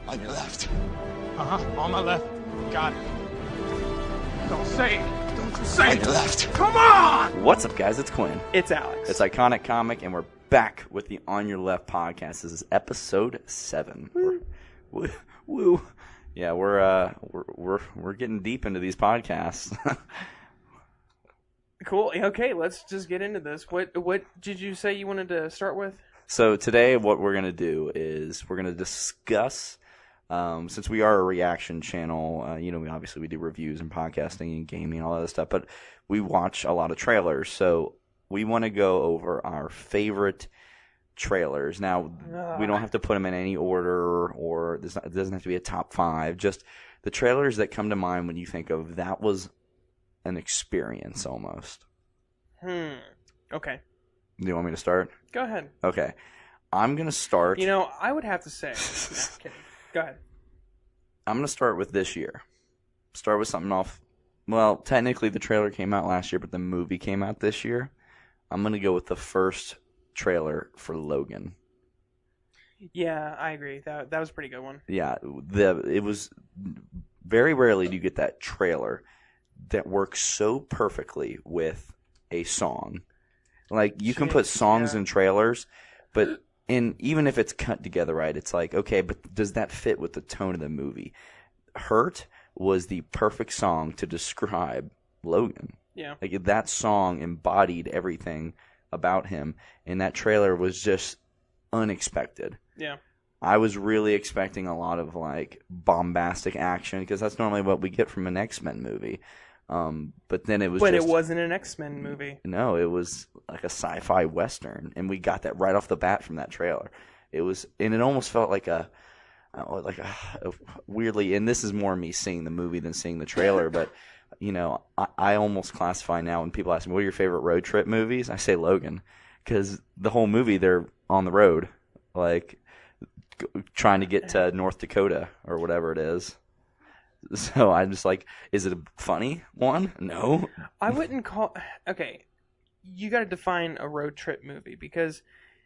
On your left. On my left. Got it. Don't say it. Don't you say On it. your left. Come on! What's up, guys? It's Quinn. It's Alex. It's Iconic Comic, and we're back with the On Your Left podcast. This is episode 7. Woo. Yeah, we're getting deep into these podcasts. Cool. Okay, let's just get into this. What did you say you wanted to start with? So today what we're going to do is we're going to discuss, since we are a reaction channel, we do reviews and podcasting and gaming and all that other stuff, but we watch a lot of trailers. So we want to go over our favorite trailers. Now, we don't have to put them in any order, or it doesn't have to be a top 5. Just the trailers that come to mind when you think of that was an experience almost. Okay. Do you want me to start? Go ahead. Okay. I'm going to start. I would have to say. No, kidding. Go ahead. I'm going to start with this year. Start with something off. Well, technically the trailer came out last year, but the movie came out this year. I'm going to go with the first trailer for Logan. Yeah, I agree. That was a pretty good one. Yeah, it was very rarely do you get that trailer that works so perfectly with a song. Like, you can put songs in trailers, but even if it's cut together right, it's like, okay, but does that fit with the tone of the movie? Hurt was the perfect song to describe Logan. Yeah. Like, that song embodied everything about him, and that trailer was just unexpected. Yeah. I was really expecting a lot of, like, bombastic action, because that's normally what we get from an X-Men movie. But then it was But it wasn't an X-Men movie. No, it was like a sci-fi western, and we got that right off the bat from that trailer. It almost felt like a weirdly, and this is more me seeing the movie than seeing the trailer, but I almost classify now when people ask me, what are your favorite road trip movies? I say Logan, because the whole movie they're on the road, like trying to get to North Dakota or whatever it is. So I'm just like, is it a funny one? No. I wouldn't call... Okay, you got to define a road trip movie, because...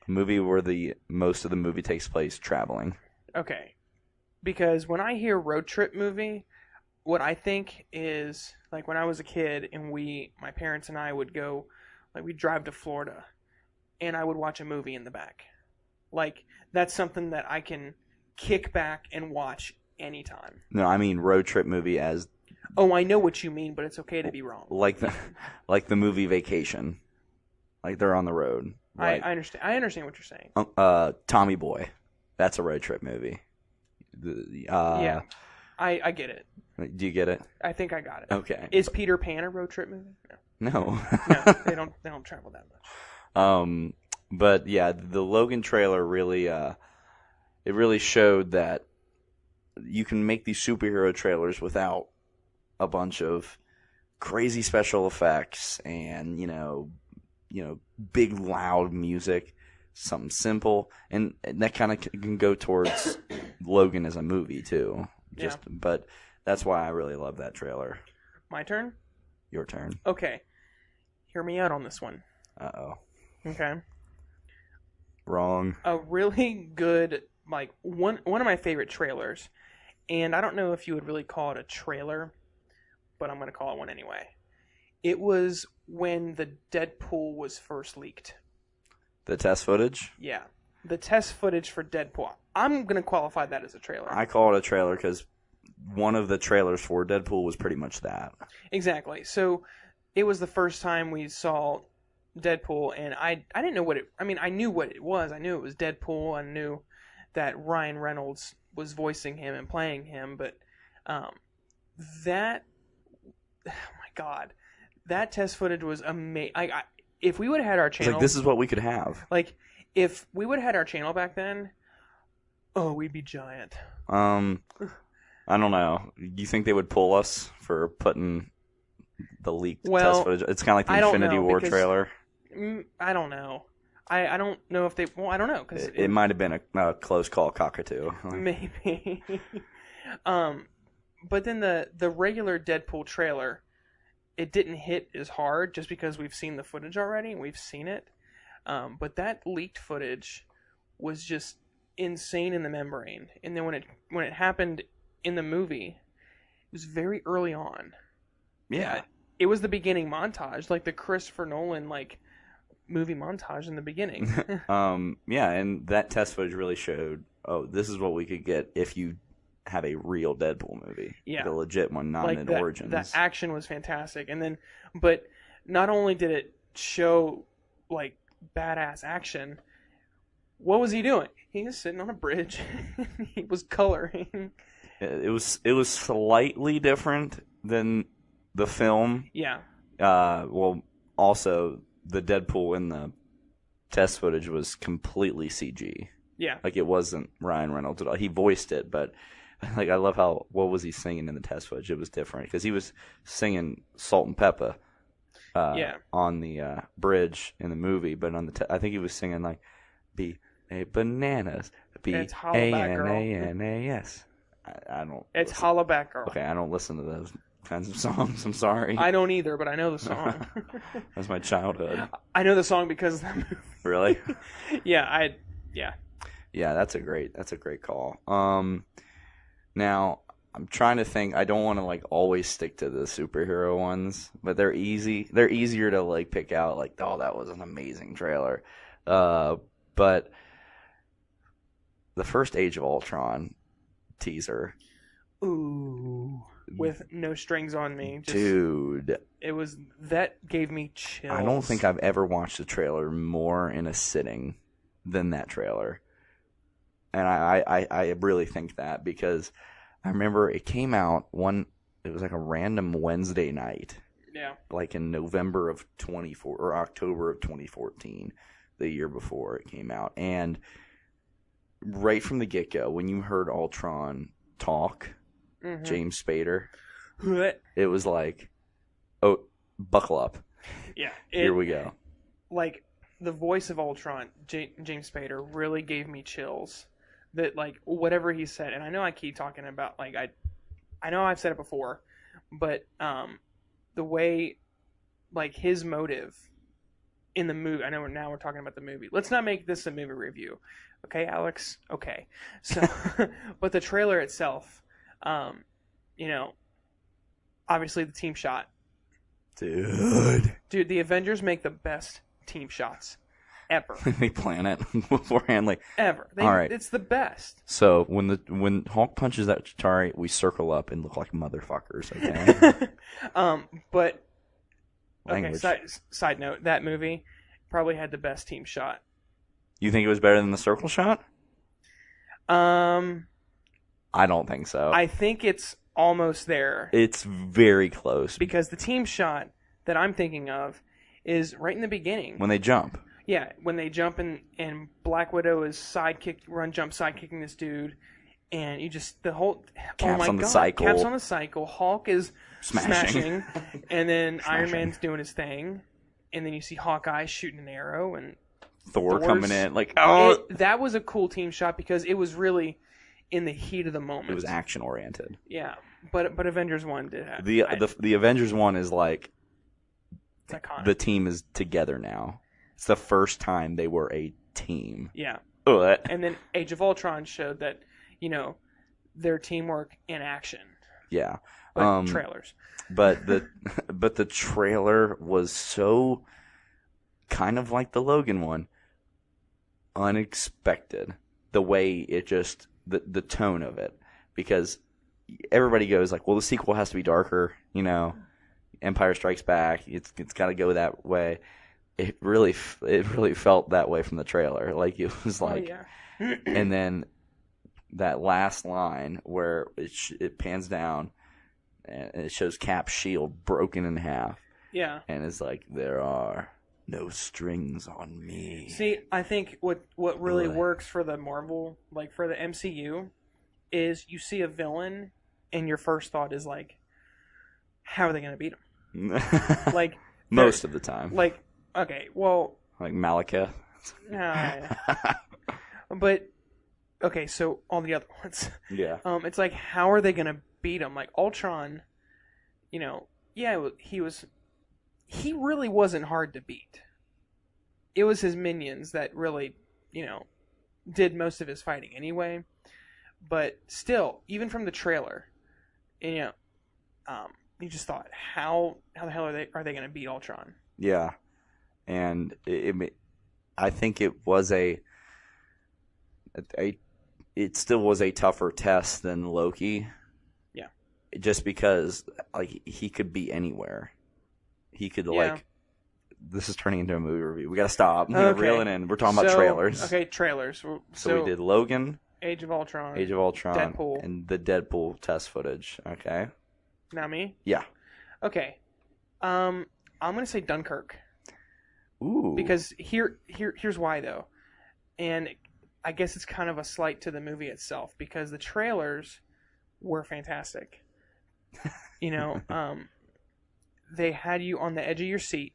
A movie where most of the movie takes place traveling. Okay. Because when I hear road trip movie, what I think is, like, when I was a kid and my parents and I would go, like, we'd drive to Florida, and I would watch a movie in the back. Like, that's something that I can kick back and watch anytime. No, I mean road trip movie as... Oh, I know what you mean, but it's okay to be wrong. Like the movie Vacation. Like, they're on the road. Like, I understand. I understand what you're saying. Tommy Boy. That's a road trip movie. Yeah. I get it. Do you get it? I think I got it. Okay. Is Peter Pan a road trip movie? No. No, they don't travel that much. But yeah, the Logan trailer really it really showed that you can make these superhero trailers without a bunch of crazy special effects and big loud music. Something simple, and that kind of can go towards Logan as a movie too. But that's why I really love that trailer. My turn? Your turn. Okay. Hear me out on this one. Uh-oh. Okay. Wrong. A really good, like, one of my favorite trailers, and I don't know if you would really call it a trailer, but I'm going to call it one anyway. It was when the Deadpool was first leaked. The test footage? Yeah. The test footage for Deadpool. I'm going to qualify that as a trailer. I call it a trailer because one of the trailers for Deadpool was pretty much that. Exactly. So it was the first time we saw Deadpool, and I didn't know what it... I mean, I knew what it was. I knew it was Deadpool. I knew that Ryan Reynolds was voicing him and playing him, but that... Oh my God. That test footage was amazing. If we would have had our channel... It's like, this is what we could have. Like, if we would have had our channel back then, we'd be giant. I don't know. You think they would pull us for putting the leaked test footage? It's kind of like the Infinity War trailer. I don't know. I don't know if they... Well, I don't know. Cause it might have been a close call cockatoo. Maybe. But then the regular Deadpool trailer, it didn't hit as hard just because we've seen the footage already. We've seen it. But that leaked footage was just insane in the membrane, and then when it happened in the movie, it was very early on. Yeah. It was the beginning montage, like the Christopher Nolan movie montage in the beginning. Yeah, and that test footage really showed, oh, this is what we could get if you have a real Deadpool movie. Yeah. The legit one, not an Origins. The action was fantastic. And then, but not only did it show, like, badass action, what was he doing? He was sitting on a bridge. He was coloring. It was slightly different than the film. Yeah. Well, also, the Deadpool in the test footage was completely CG. Yeah. Like, it wasn't Ryan Reynolds at all. He voiced it, but, like, I love how, what was he singing in the test footage? It was different, because he was singing Salt and Pepper on the bridge in the movie, but on the I think he was singing, like, B-A bananas, B-A-N-A-N-A-S. I don't... It's Hollaback Girl. Okay, I don't listen to those kinds of songs. I'm sorry. I don't either, but I know the song. That's my childhood. I know the song because of that movie. Really? Yeah. Yeah, that's a great call. Now I'm trying to think. I don't want to like always stick to the superhero ones, but they're easy. They're easier to like pick out. Like, oh, that was an amazing trailer. But the first Age of Ultron teaser. Ooh. With no strings on me. Dude. That gave me chills. I don't think I've ever watched a trailer more in a sitting than that trailer. And I really think that, because I remember it came out it was like a random Wednesday night. Yeah. Like in November of 24 or October of 2014, the year before it came out. And right from the get-go, when you heard Ultron talk, James Spader, it was like, oh, buckle up. Yeah. Here we go. Like, the voice of Ultron, James Spader, really gave me chills. That, like, whatever he said, and I know I keep talking about, like, I know I've said it before, but the way, like, his motive in the movie, I know now we're talking about the movie. Let's not make this a movie review. Okay, Alex? Okay. So, but the trailer itself, obviously the team shot. Dude, the Avengers make the best team shots ever. They plan it beforehand, like ever. All right. It's the best. So when Hulk punches that Chitauri, we circle up and look like motherfuckers. Okay. But Language. okay. Side note: that movie probably had the best team shot. You think it was better than the circle shot? I don't think so. I think it's almost there. It's very close because the team shot that I'm thinking of is right in the beginning when they jump. Yeah, when they jump and Black Widow is sidekicking this dude, and you just the whole Cap's on the cycle. Cap's on the cycle. Hulk is smashing and then Iron Man's doing his thing, and then you see Hawkeye shooting an arrow and Thor coming in like that was a cool team shot because it was really in the heat of the moment. It was action oriented. Yeah, but Avengers 1 did have the Avengers 1 is like it's iconic. The team is together now. It's the first time they were a team. Yeah. But. And then Age of Ultron showed that, their teamwork in action. Yeah. Like trailers. But the trailer was so kind of like the Logan one. Unexpected. The way it just the tone of it. Because everybody goes like, well, the sequel has to be darker, Empire Strikes Back. It's got to go that way. It really felt that way from the trailer. Like it was like, and then that last line where it pans down and it shows Cap's shield broken in half. Yeah, and it's like there are no strings on me. See, I think what really works for the Marvel, like for the MCU, is you see a villain and your first thought is like, how are they going to beat him? Like most of the time, like. Okay, well... Like Malekith? But, okay, so all the other ones. Yeah. It's like, how are they going to beat him? Like, Ultron, he really wasn't hard to beat. It was his minions that really, did most of his fighting anyway. But still, even from the trailer, you just thought, how the hell are they going to beat Ultron? Yeah, and I think it was it still was a tougher test than Loki. Yeah, just because like he could be anywhere. He could like. This is turning into a movie review. We got to stop. We're reeling in. We're talking about trailers. Okay, trailers. So we did Logan, Age of Ultron, Deadpool, and the Deadpool test footage. Okay. Now me? Yeah. Okay. I'm gonna say Dunkirk. Ooh. Because here's why though, and I guess it's kind of a slight to the movie itself because the trailers were fantastic. They had you on the edge of your seat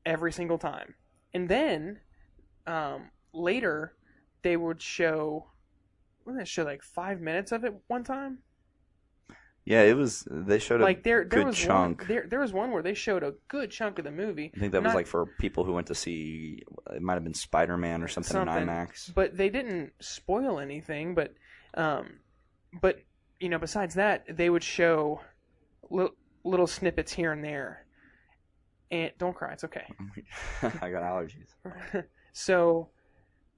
every single time, and then later they would show. Wouldn't they show like 5 minutes of it one time? Yeah, it was. They showed a good was chunk. There was one where they showed a good chunk of the movie. I think that was like for people who went to see. It might have been Spider-Man or something in IMAX. But they didn't spoil anything. But besides that, they would show little snippets here and there. And don't cry, it's okay. I got allergies. So,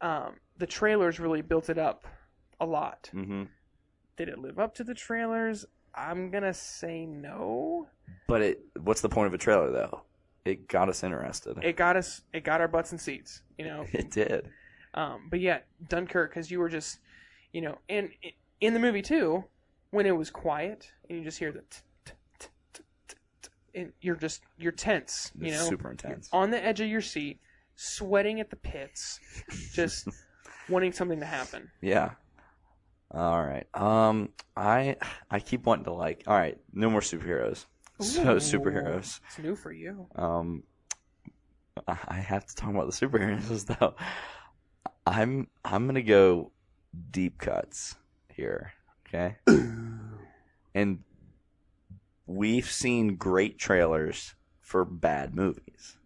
the trailers really built it up a lot. Mm-hmm. Did it live up to the trailers? I'm gonna say no. But what's the point of a trailer though? It got us interested. It got our butts in seats. It did. But yeah, Dunkirk, because you were just, and in the movie too, when it was quiet and you just hear the, and you're tense. It's super intense. You're on the edge of your seat, sweating at the pits, just wanting something to happen. Yeah. All right. I keep wanting to all right, no more superheroes. So superheroes. It's new for you. I have to talk about the superheroes though. I'm gonna go deep cuts here. Okay. And we've seen great trailers for bad movies.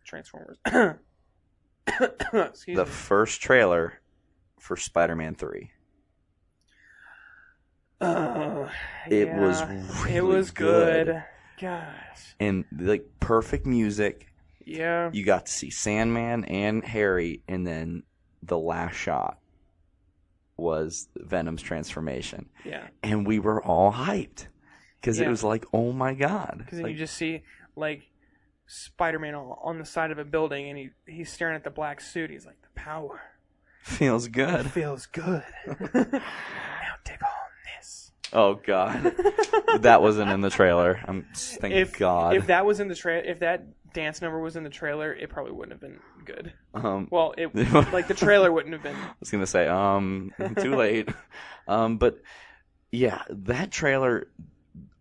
Transformers. The first trailer for Spider-Man 3. It was really good. Gosh. And perfect music. Yeah. You got to see Sandman and Harry, and then the last shot was Venom's transformation. Yeah. And we were all hyped because it was like, oh my god. Because then you just see Spider-Man on the side of a building, and he's staring at the black suit. He's like, the power feels good. It feels good. Now dig on this. Oh god, that wasn't in the trailer. Thank God. If that was in the if that dance number was in the trailer, it probably wouldn't have been good. The trailer wouldn't have been. I was gonna say, too late. But yeah, that trailer,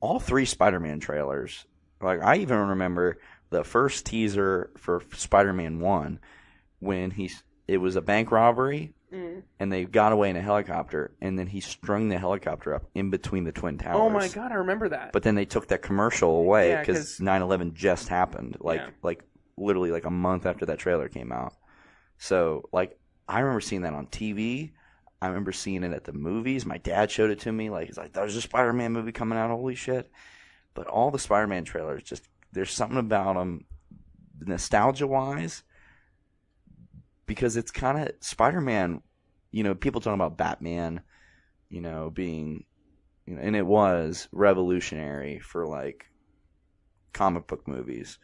all 3 Spider-Man trailers. I even remember the first teaser for Spider-Man 1 when it was a bank robbery. And they got away in a helicopter, and then he strung the helicopter up in between the Twin Towers. Oh my god, I remember that. But then they took that commercial away because 9/11 just happened, literally a month after that trailer came out. So I remember seeing that on TV. I remember seeing it at the movies. My dad showed it to me. He's like, "There's a Spider-Man movie coming out. Holy shit!" But all the Spider-Man trailers, there's something about them, nostalgia-wise. Because it's kind of Spider-Man, people talking about Batman, being, and it was revolutionary for comic book movies.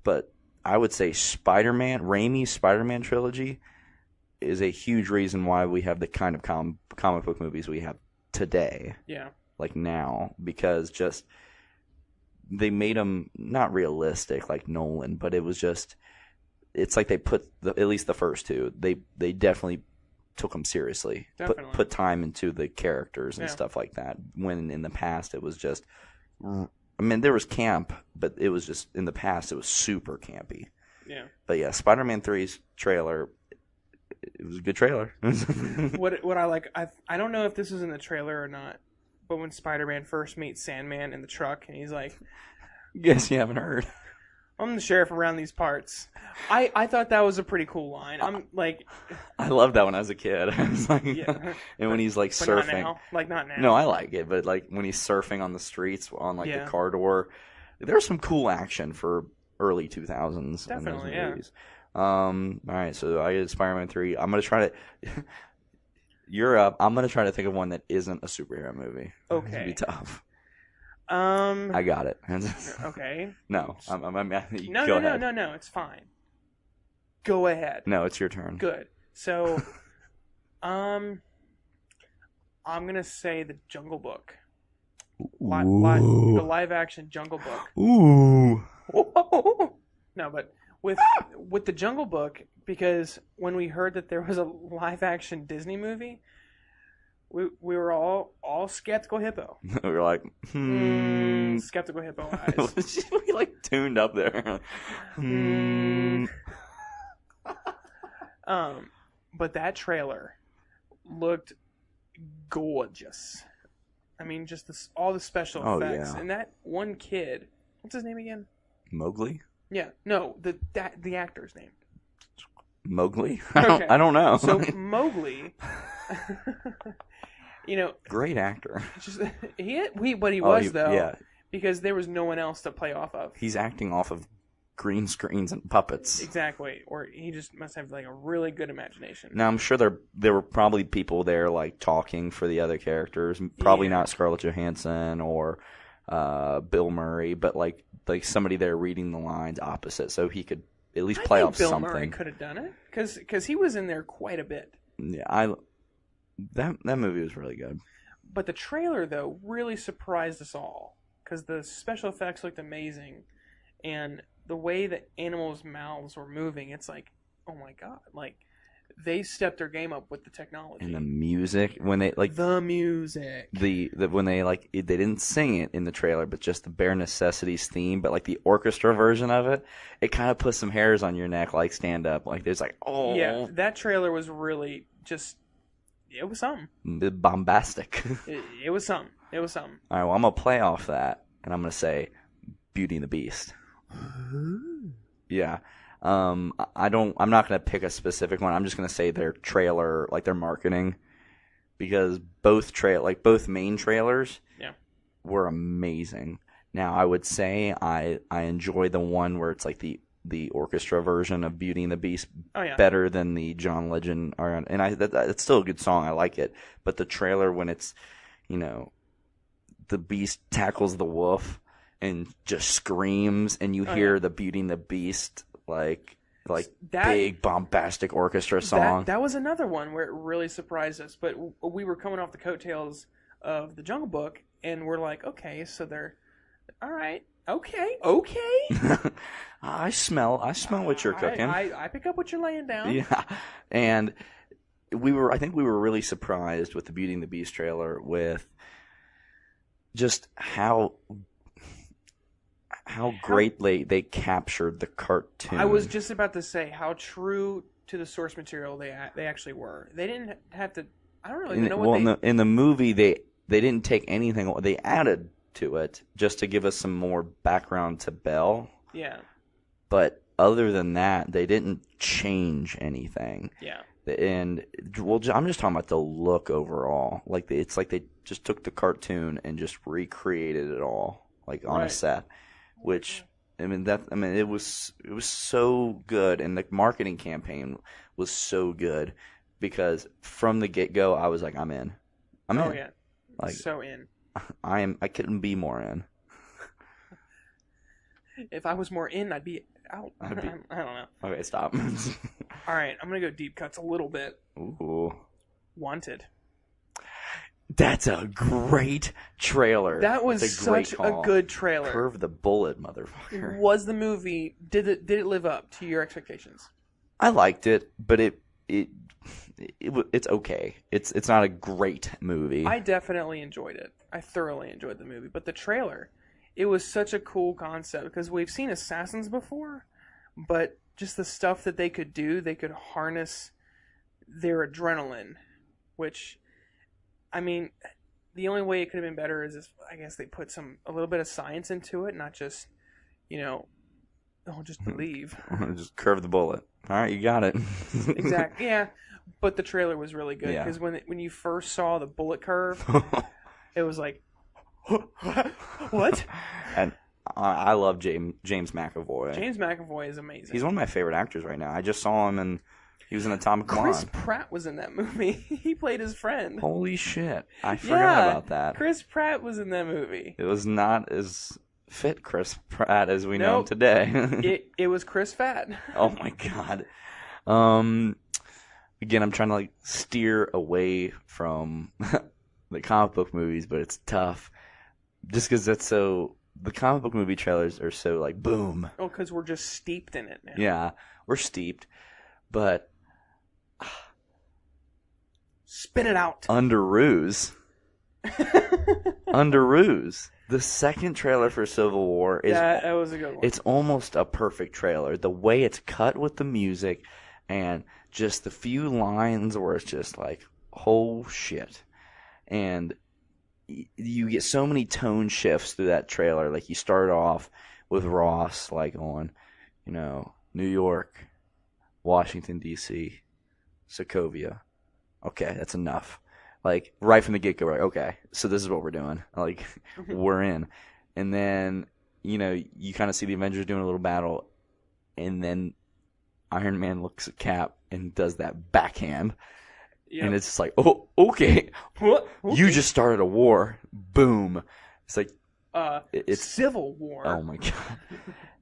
But I would say Raimi's Spider-Man trilogy is a huge reason why we have the kind of comic book movies we have today. Yeah. Now, because they made them not realistic like Nolan, but it was just. It's like they put at least the first 2. They definitely took them seriously. Definitely. Put time into the characters and stuff like that. When in the past it was just, there was camp, but it was just in the past it was super campy. Yeah. But yeah, Spider-Man 3's trailer, it was a good trailer. What I like, I don't know if this is in the trailer or not, but when Spider-Man first meets Sandman in the truck, and he's like, Guess you haven't heard. I'm the sheriff around these parts. I thought that was a pretty cool line. I'm like, I loved that when I was a kid. I was like, yeah. and when he's like But not surfing. now. Like, not now. No, I like it, but like when he's surfing on the streets on like Yeah. the car door, there's some cool action for early 2000s in those Definitely, yeah. movies. All right, so I get Spider-Man 3. I'm gonna try to. You're up. I'm gonna try to think of one that isn't a superhero movie. It's gonna be Okay. tough. I got it. Okay. No, I'm go ahead. No. It's fine. Go ahead. No, it's your turn. Good. So, I'm gonna say the Jungle Book. The live action Jungle Book. Ooh. No, but with the Jungle Book, because when we heard that there was a live action Disney movie, we were all skeptical hippo. We were like, Skeptical hippo eyes. we like tuned up there. But that trailer looked gorgeous. I mean, just all the special effects, yeah. and that one kid. What's his name again? Mowgli? Yeah, no, the actor's name. Mowgli? Okay. I don't know. So Mowgli, Great actor. just he was though, yeah. because there was no one else to play off of. He's acting off of green screens and puppets. Exactly, or he just must have like a really good imagination. Now I'm sure there were probably people there like talking for the other characters. Probably Yeah. not Scarlett Johansson or Bill Murray, but like somebody there reading the lines opposite, so he could at least play off Bill something. Murray could have done it because he was in there quite a bit. Yeah, that movie was really good. But the trailer though really surprised us all because the special effects looked amazing, and the way that animals' mouths were moving, it's like, oh my god, like they stepped their game up with the technology. And the music when they like the music, the when they like they didn't sing it in the trailer, but just the Bare Necessities theme, but like the orchestra version of it, it kind of puts some hairs on your neck, like stand up, like there's like yeah, that trailer was really just it was something. Bombastic. It was something. It was something. All right, well I'm gonna play off that, and I'm gonna say Beauty and the Beast. Yeah. I'm not going to pick a specific one. I'm just going to say their trailer, like their marketing, because both main trailers were amazing. Now, I would say I enjoy the one where it's like the orchestra version of Beauty and the Beast better than the John Legend. And it's still a good song. I like it. But the trailer when it's, the beast tackles the wolf and just screams, and you hear the Beauty and the Beast like that, big bombastic orchestra song. That was another one where it really surprised us. But we were coming off the coattails of the Jungle Book, and we're like, okay, so they're all right, okay. I smell what you're cooking. I pick up what you're laying down. Yeah, and I think we were really surprised with the Beauty and the Beast trailer with just how great they captured the cartoon. I was just about to say how true to the source material they actually were. They didn't have to. I don't really know what in the movie they didn't take anything. They added to it just to give us some more background to Belle. Yeah. But other than that, they didn't change anything. Yeah. And I'm just talking about the look overall. Like it's like they just took the cartoon and just recreated it all, like on a set. Which it was so good, and the marketing campaign was so good because from the get go I was like, I'm in. I'm in. Yeah, like so in. I couldn't be more in. If I was more in, I'd be out. I don't know. Okay, stop. All right, I'm gonna go deep cuts a little bit. Ooh. Wanted. That's a great trailer. That was such a good trailer. Curve the bullet, motherfucker. Was the movie did it live up to your expectations? I liked it, but it's okay. It's not a great movie. I definitely enjoyed it. I thoroughly enjoyed the movie, but the trailer, it was such a cool concept because we've seen assassins before, but just the stuff that they could do, they could harness their adrenaline, which, I mean, the only way it could have been better is if, I guess, they put a little bit of science into it, not just, Oh, just believe. Just curve the bullet. All right, you got it. Exactly. Yeah, but the trailer was really good Yeah. because when you first saw the bullet curve, it was like, what? And I love James McAvoy. James McAvoy is amazing. He's one of my favorite actors right now. I just saw him and he was in Atomic Blonde. Chris Pratt was in that movie. He played his friend. Holy shit. I forgot about that. Chris Pratt was in that movie. It was not as fit Chris Pratt as we know him today. It was Chris Fat. Oh my god. Again, I'm trying to like steer away from the comic book movies, but it's tough. Just because that's so... The comic book movie trailers are so like, boom. Oh, because we're just steeped in it now. Yeah, we're steeped. But... Spit it out. Under Ruse. Under Ruse. The second trailer for Civil War is... That was a good one. It's almost a perfect trailer. The way it's cut with the music and just the few lines where it's just like, oh shit. And you get so many tone shifts through that trailer. Like you start off with Ross like on, New York, Washington, D.C., Sokovia. Okay, that's enough. Like, right from the get-go, right, okay, so this is what we're doing. Like, we're in. And then, you kind of see the Avengers doing a little battle, and then Iron Man looks at Cap and does that backhand. Yep. And it's just like, oh, okay. What? Okay. You just started a war. Boom. It's like... it's Civil War. Oh, my God.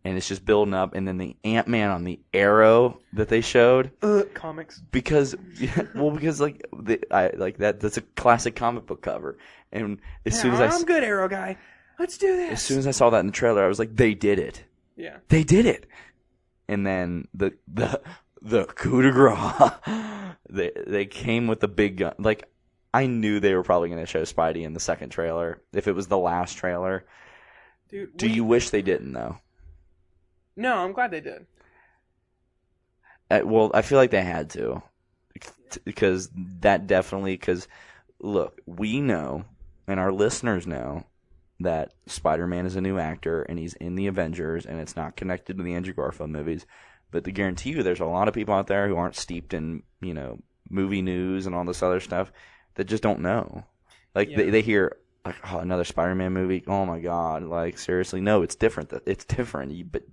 And it's just building up, and then the Ant-Man on the arrow that they showed. Comics. Because that's a classic comic book cover. And as soon as I'm good, Arrow guy. Let's do this. As soon as I saw that in the trailer, I was like, they did it. Yeah. They did it. And then the coup de grace, they came with the big gun. Like, I knew they were probably going to show Spidey in the second trailer. If it was the last trailer. Dude, do you wish they didn't, though? No, I'm glad they did. Well, I feel like they had to. Because look, we know, and our listeners know, that Spider-Man is a new actor, and he's in the Avengers, and it's not connected to the Andrew Garfield movies. But to guarantee you, there's a lot of people out there who aren't steeped in, movie news and all this other stuff that just don't know. Like, they hear, like, oh, another Spider-Man movie? Oh, my God. Like, seriously? No, it's different. It's different. But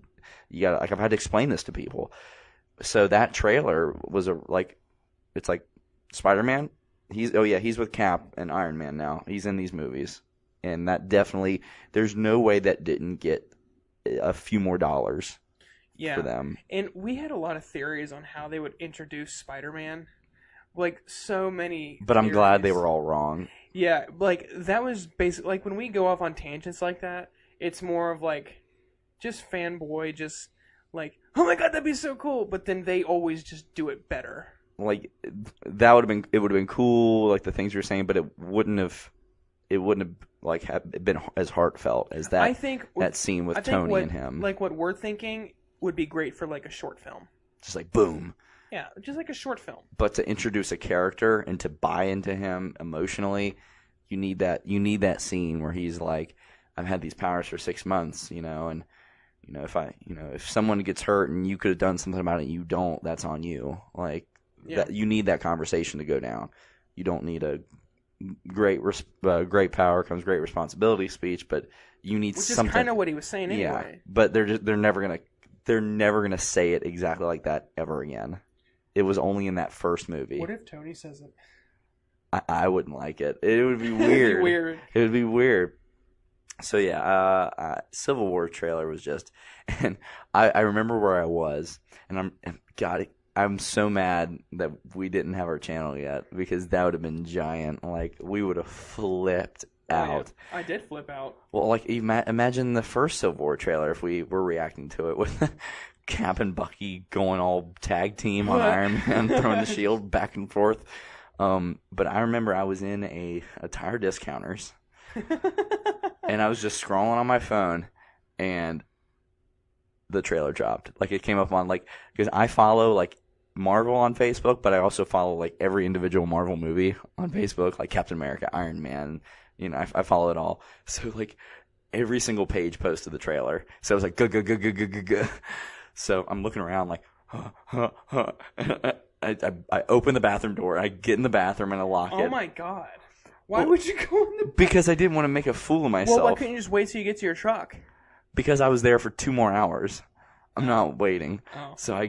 you gotta, like, I've had to explain this to people. So that trailer was it's like Spider-Man. He's with Cap and Iron Man now. He's in these movies, and that definitely, there's no way that didn't get a few more dollars for them. And we had a lot of theories on how they would introduce Spider-Man, like so many. But I'm glad they were all wrong. Yeah, like that was basically like when we go off on tangents like that, it's more of like just fanboy, just like, oh my God, that'd be so cool. But then they always just do it better. Like it would have been cool, like the things you were saying, but it wouldn't have like have been as heartfelt as that. I think that scene with Tony and him. Like what we're thinking would be great for like a short film. Just like boom. Yeah, just like a short film. But to introduce a character and to buy into him emotionally, you need that scene where he's like, I've had these powers for 6 months, and if someone gets hurt and you could have done something about it and you don't, that's on you. Like that, you need that conversation to go down. You don't need a great power comes great responsibility speech, but you need something. Which is kind of what he was saying anyway. Yeah, but they're never gonna say it exactly like that ever again. It was only in that first movie. What if Tony says it? I wouldn't like it. It would be weird. It would be weird. So yeah, Civil War trailer was just, and I remember where I was, and I'm so mad that we didn't have our channel yet, because that would have been giant. Like, we would have flipped out. Yeah. I did flip out. Well, like, imagine the first Civil War trailer if we were reacting to it with Cap and Bucky going all tag team on Iron Man, throwing the shield back and forth. But I remember I was in a tire discounters, and I was just scrolling on my phone, and the trailer dropped. Like, it came up on, like, because I follow, like, Marvel on Facebook, but I also follow, like, every individual Marvel movie on Facebook, like Captain America, Iron Man, I follow it all. So, like, every single page posted the trailer. So I was like, go. So I'm looking around like, I open the bathroom door. I get in the bathroom and I lock it. Oh my god! Why would you go in the? Because I didn't want to make a fool of myself. Well, why couldn't you just wait till you get to your truck? Because I was there for 2 more hours. I'm not waiting. Oh. So I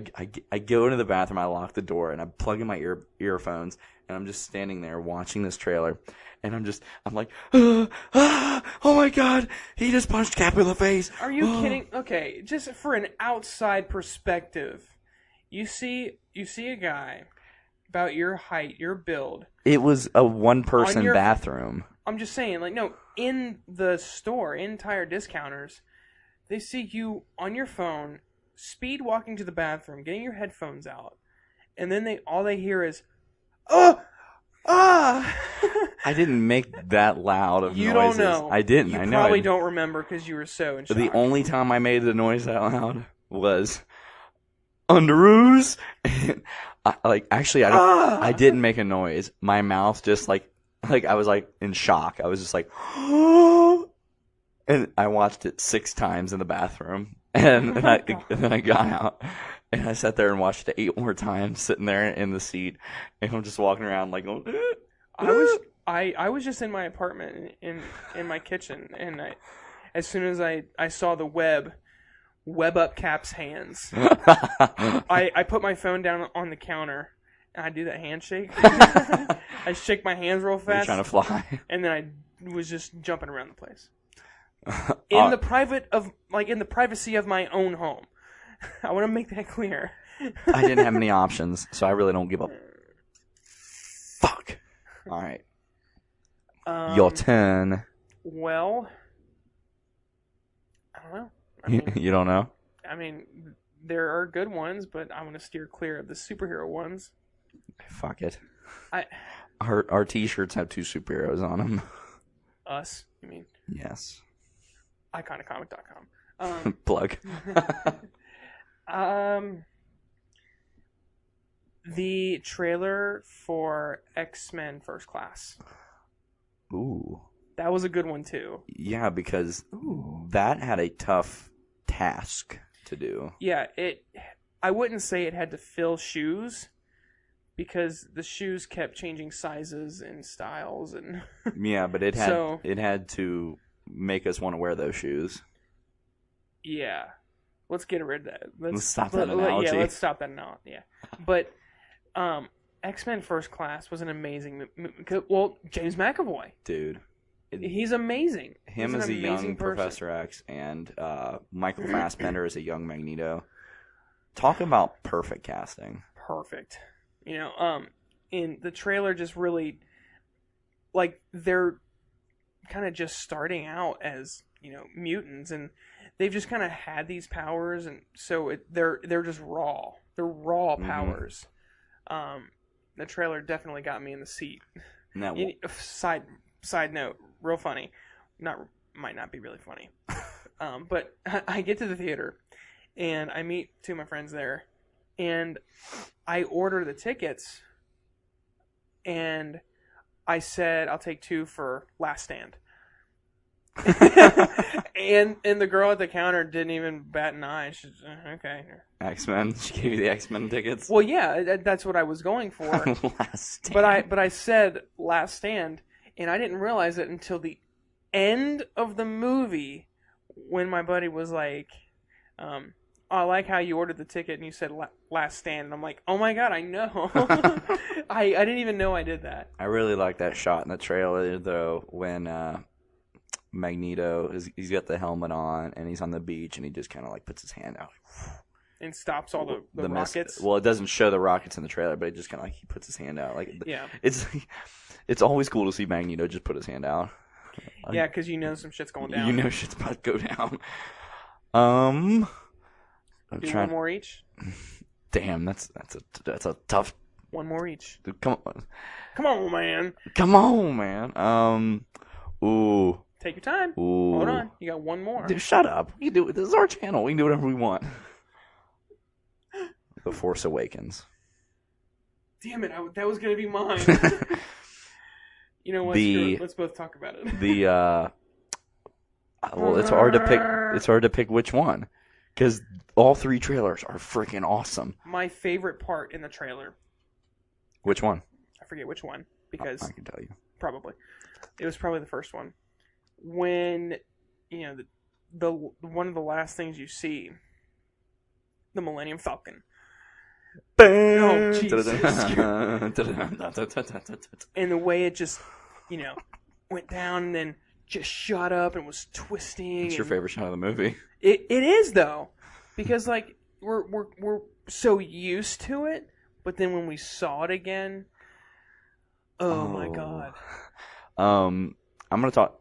go into the bathroom, I lock the door, and I plug in my earphones, and I'm just standing there watching this trailer. And I'm like, oh my god, he just punched Cap in the face. Are you kidding? Okay, just for an outside perspective, you see a guy about your height, your build. It was a one-person bathroom. I'm just saying, like, no, in the store, in Tire Discounters, they see you on your phone, speed walking to the bathroom, getting your headphones out, and then all they hear is, ah! I didn't make that loud of you noises. Don't know. I didn't. You I know. probably don't remember because you were so in shock. The only time I made the noise that loud was underoos. I didn't make a noise. My mouth just like I was like in shock. I was just like, and I watched it 6 times in the bathroom, and then I got out. And I sat there and watched it 8 more times, sitting there in the seat, and I'm just walking around like, I was just in my apartment in my kitchen, and as soon as I saw the web up Cap's hands, I put my phone down on the counter, and I do that handshake. I shake my hands real fast. You're trying to fly, and then I was just jumping around the place in the privacy of my own home. I want to make that clear. I didn't have many options, so I really don't give a fuck. All right. Your turn. Well, I don't know. You don't know? I mean, there are good ones, but I want to steer clear of the superhero ones. Fuck it. Our t-shirts have 2 superheroes on them. Us, you mean? Yes. Iconiccomic.com. Plug. The trailer for X-Men First Class. Ooh. That was a good one too. Yeah, because that had a tough task to do. Yeah, I wouldn't say it had to fill shoes, because the shoes kept changing sizes and styles and yeah, but it had to make us want to wear those shoes. Yeah. Let's get rid of that. Let's stop that analogy. Yeah, let's stop that analogy. Yeah. But X-Men First Class was an amazing well, James McAvoy. Dude. He's amazing. Him as a young Professor X and Michael Fassbender as a young Magneto. Talk about perfect casting. Perfect. You know, in the trailer just really, like, they're kind of just starting out as, you know, mutants, and they've just kind of had these powers, and so they're just raw. They're raw powers. The trailer definitely got me in the seat. Now, Side note, real funny. Might not be really funny. But I get to the theater, and I meet 2 of my friends there, and I order the tickets, and I said I'll take 2 for Last Stand. and the girl at the counter didn't even bat an eye. She's okay. X-Men. She gave you the X-Men tickets. Well, yeah, that's what I was going for. Last Stand. But I said Last Stand, and I didn't realize it until the end of the movie when my buddy was like, I like how you ordered the ticket and you said Last Stand. And I'm like, oh my god, I know. I didn't even know I did that. I really like that shot in the trailer, though, when Magneto, he's got the helmet on and he's on the beach and he just kind of like puts his hand out. And stops all the rockets. Well, it doesn't show the rockets in the trailer, but it just kind of like he puts his hand out. Like, yeah. It's always cool to see Magneto just put his hand out. Yeah, because you know some shit's going down. You know shit's about to go down. Do 1 more each? Damn, that's a tough. 1 more each. Dude, come on, man. Come on, man. Ooh. Take your time. Ooh. Hold on. You got 1 more. Dude, shut up. We can do it. This is our channel. We can do whatever we want. The Force Awakens. Damn it! That was gonna be mine. You know what? Let's both talk about it. Well, it's hard to pick. It's hard to pick which one, because all three trailers are freaking awesome. My favorite part in the trailer. Which one? I forget which one because I can tell you. Probably, it was probably the first one. When the one of the last things you see, the Millennium Falcon. Oh, Jesus. And the way it just, went down and then just shot up and was twisting. It's your favorite shot of the movie. It is though, because like we're so used to it, but then when we saw it again, oh my god. I'm gonna talk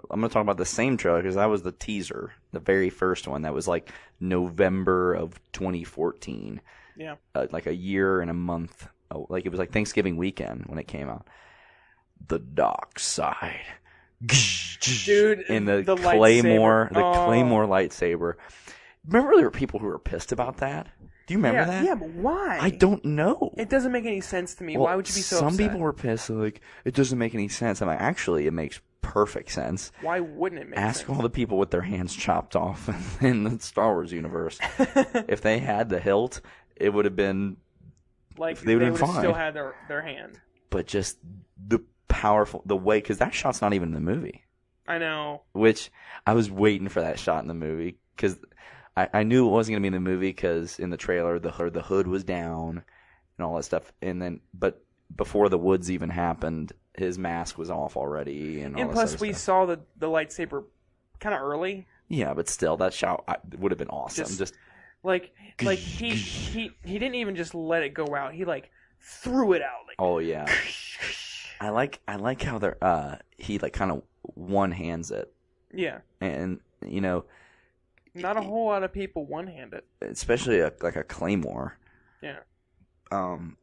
about the same trailer because that was the teaser, the very first one. That was like November of 2014. Yeah. Like a year and a month. Like it was like Thanksgiving weekend when it came out. The Dark Side. Dude, and the Claymore. Claymore lightsaber. Remember there were people who were pissed about that? Do you remember that? Yeah, but why? I don't know. It doesn't make any sense to me. Well, why would you be so some upset? people were pissed, like, it doesn't make any sense. I'm like, actually, it makes perfect sense. Why wouldn't it make sense? Ask all the people with their hands chopped off in the Star Wars universe. If they had the hilt, it would have been like they would have still had their hand. But just the way, because that shot's not even in the movie. I know. Which I was waiting for that shot in the movie because I knew it wasn't going to be in the movie because in the trailer the hood was down and all that stuff, but before the woods even happened, his mask was off already, and plus we saw the lightsaber kind of early. Yeah, but still, that shot would have been awesome. Just like he didn't even just let it go out. He like threw it out. Like, oh yeah. I like how they're he like kind of one hands it. Yeah. And not a whole lot of people one hand it. Especially like a claymore. Yeah.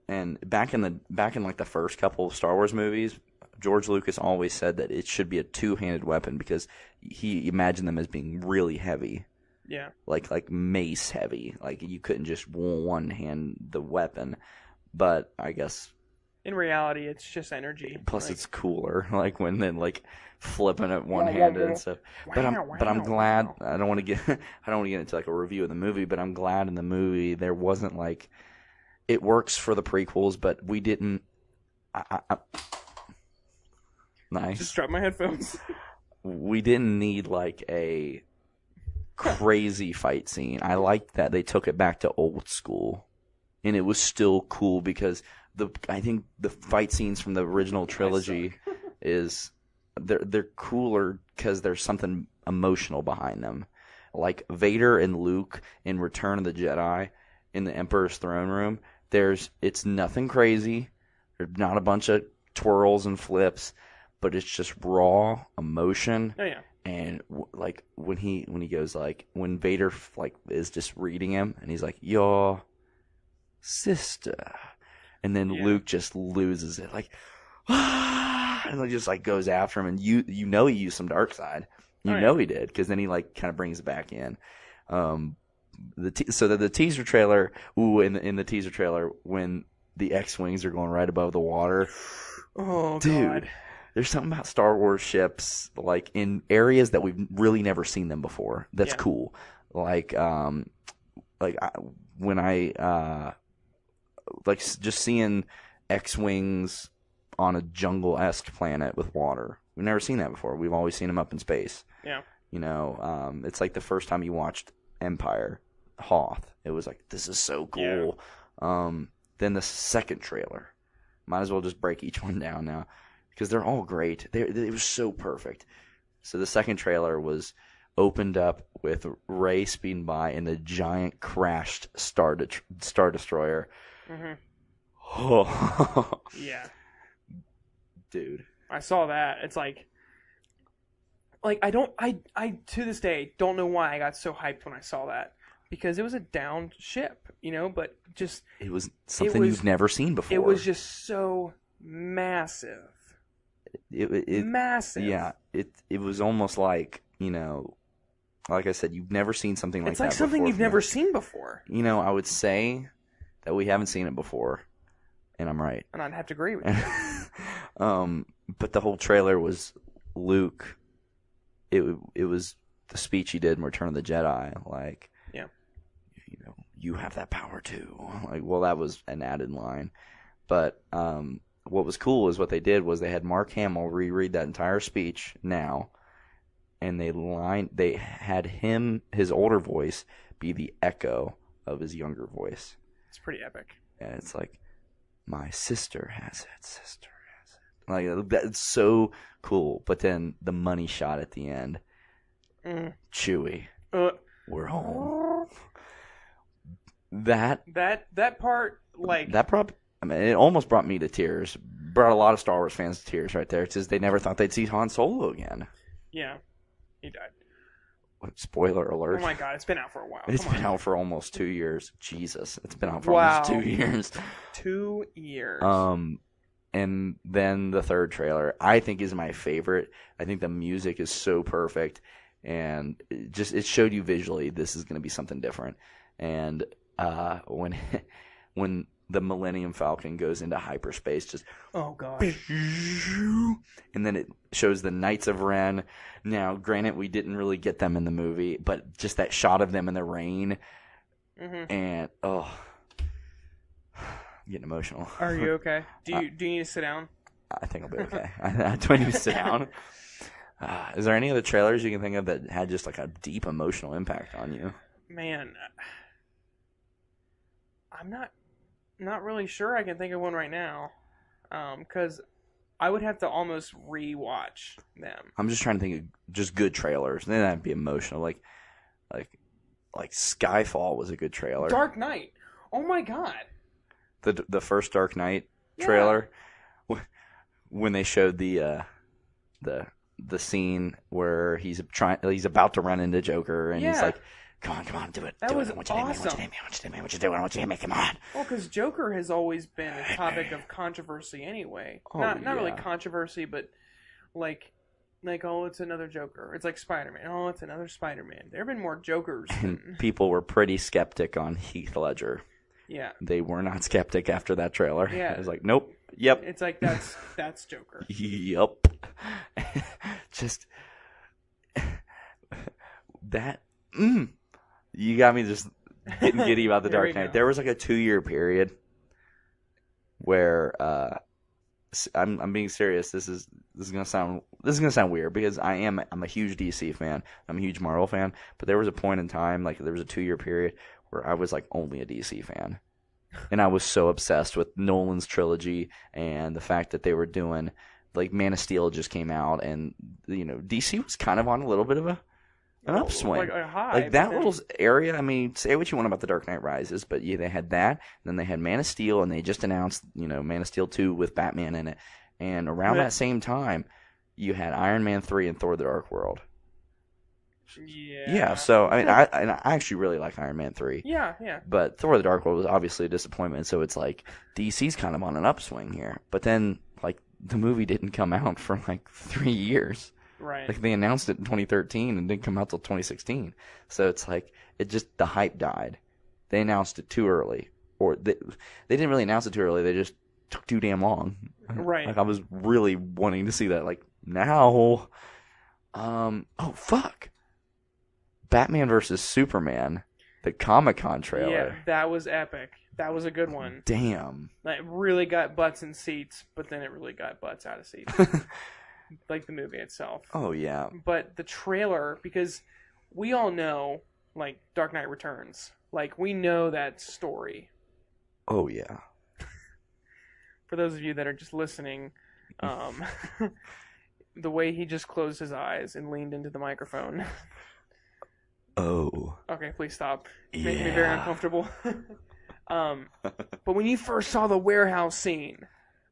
And back in like the first couple of Star Wars movies, George Lucas always said that it should be a two-handed weapon because he imagined them as being really heavy. Yeah. Like mace heavy. Like you couldn't just one hand the weapon. But I guess in reality, it's just energy. Plus, it's cooler, like when then like flipping it one-handed and stuff. But I'm glad. I don't want to get into like a review of the movie, but I'm glad in the movie there wasn't like it works for the prequels, but we didn't. Nice. Just drop my headphones. We didn't need like a crazy fight scene. I liked that they took it back to old school, and it was still cool because I think the fight scenes from the original trilogy they're cooler because there's something emotional behind them. Like Vader and Luke in Return of the Jedi in the Emperor's throne room, it's nothing crazy. There's not a bunch of twirls and flips, but it's just raw emotion. Oh yeah. And like when he goes like when Vader like is just reading him and he's like your sister, and then Luke just loses it like and he just like goes after him, and he used some dark side. He did because then he like kind of brings it back in. The teaser trailer. In the teaser trailer when the X-wings are going right above the water. Oh dude. God. There's something about Star Wars ships, like in areas that we've really never seen them before. That's cool. Like just seeing X-wings on a jungle-esque planet with water. We've never seen that before. We've always seen them up in space. Yeah. It's like the first time you watched Empire, Hoth. It was like, this is so cool. Yeah. Then the second trailer. Might as well just break each one down now, because they're all great. It was so perfect. So the second trailer was opened up with Rey speeding by in the giant crashed Star Destroyer. Mm-hmm. Oh. Yeah. Dude. I saw that. It's like I to this day don't know why I got so hyped when I saw that, because it was a downed ship, but just it was something you've never seen before. It was just so massive. Massive. Yeah. It was almost like, like I said, you've never seen something like that before. It's like something you've never seen before. I would say that we haven't seen it before, and I'm right. And I'd have to agree with you. But the whole trailer was Luke it was the speech he did in Return of the Jedi, like, Yeah. you know, you have that power too. Like, well, that was an added line. But what was cool is what they did was they had Mark Hamill reread that entire speech now, and they had his older voice be the echo of his younger voice. It's pretty epic. And it's like, my sister has it, sister has it. Like, that's so cool. But then the money shot at the end. Chewie, we're home. That part, like... I mean, it almost brought me to tears. Brought a lot of Star Wars fans to tears right there. Because they never thought they'd see Han Solo again. Yeah, he died. Spoiler alert. Oh my god, it's been out for a while. It's been out for almost 2 years. Jesus, it's been out for almost 2 years. 2 years. And then the third trailer, I think, is my favorite. I think the music is so perfect, and it showed you visually this is going to be something different. And when the Millennium Falcon goes into hyperspace, just oh gosh, and then it shows the Knights of Ren. Now, granted, we didn't really get them in the movie, but just that shot of them in the rain, and I'm getting emotional. Are you okay? Do you need to sit down? I think I'll be okay. Do I need to sit down? Is there any other trailers you can think of that had just like a deep emotional impact on you? Man, I'm not really sure I can think of one right now, because I would have to almost rewatch them. I'm just trying to think of just good trailers. Then that'd be emotional. Like Skyfall was a good trailer. Dark Knight. Oh my god. The first Dark Knight trailer, when they showed the scene where he's about to run into Joker, and he's like, Come on, do it. That was awesome. I want you to hit me, come on. Well, because Joker has always been a topic of controversy anyway. Not really controversy, but like, oh, it's another Joker. It's like Spider-Man. Oh, it's another Spider-Man. There have been more Jokers. People were pretty skeptic on Heath Ledger. Yeah. They were not skeptic after that trailer. Yeah. It was like, nope. Yep. It's like, that's Joker. Yep. Just that. You got me just getting giddy about the Dark Knight. There was like a 2-year period where I'm being serious. This is gonna sound weird because I'm a huge DC fan. I'm a huge Marvel fan. But there was a point in time, like there was a 2-year period where I was like only a DC fan, and I was so obsessed with Nolan's trilogy and the fact that they were doing like Man of Steel just came out, and DC was kind of on a little bit of an upswing. Like a high. Like that little area, I mean, say what you want about The Dark Knight Rises, but yeah, they had that, then they had Man of Steel, and they just announced, Man of Steel 2 with Batman in it. And around that same time, you had Iron Man 3 and Thor: The Dark World. Yeah, so, I mean, I actually really like Iron Man 3. Yeah. But Thor: The Dark World was obviously a disappointment, so it's like, DC's kind of on an upswing here. But then, like, the movie didn't come out for, like, 3 years. Right. Like, they announced it in 2013 and didn't come out till 2016. So it's like, the hype died. They announced it too early. Or they didn't really announce it too early, they just took too damn long. Right. Like, I was really wanting to see that, like, now. Oh, fuck. Batman vs. Superman, the Comic-Con trailer. Yeah, that was epic. That was a good one. Damn. Like, really got butts in seats, but then it really got butts out of seats. Like the movie itself. Oh, yeah. But the trailer, because we all know, like, Dark Knight Returns. Like, we know that story. Oh, yeah. For those of you that are just listening, the way he just closed his eyes and leaned into the microphone. Oh. Okay, please stop. It's making me very uncomfortable. But when you first saw the warehouse scene,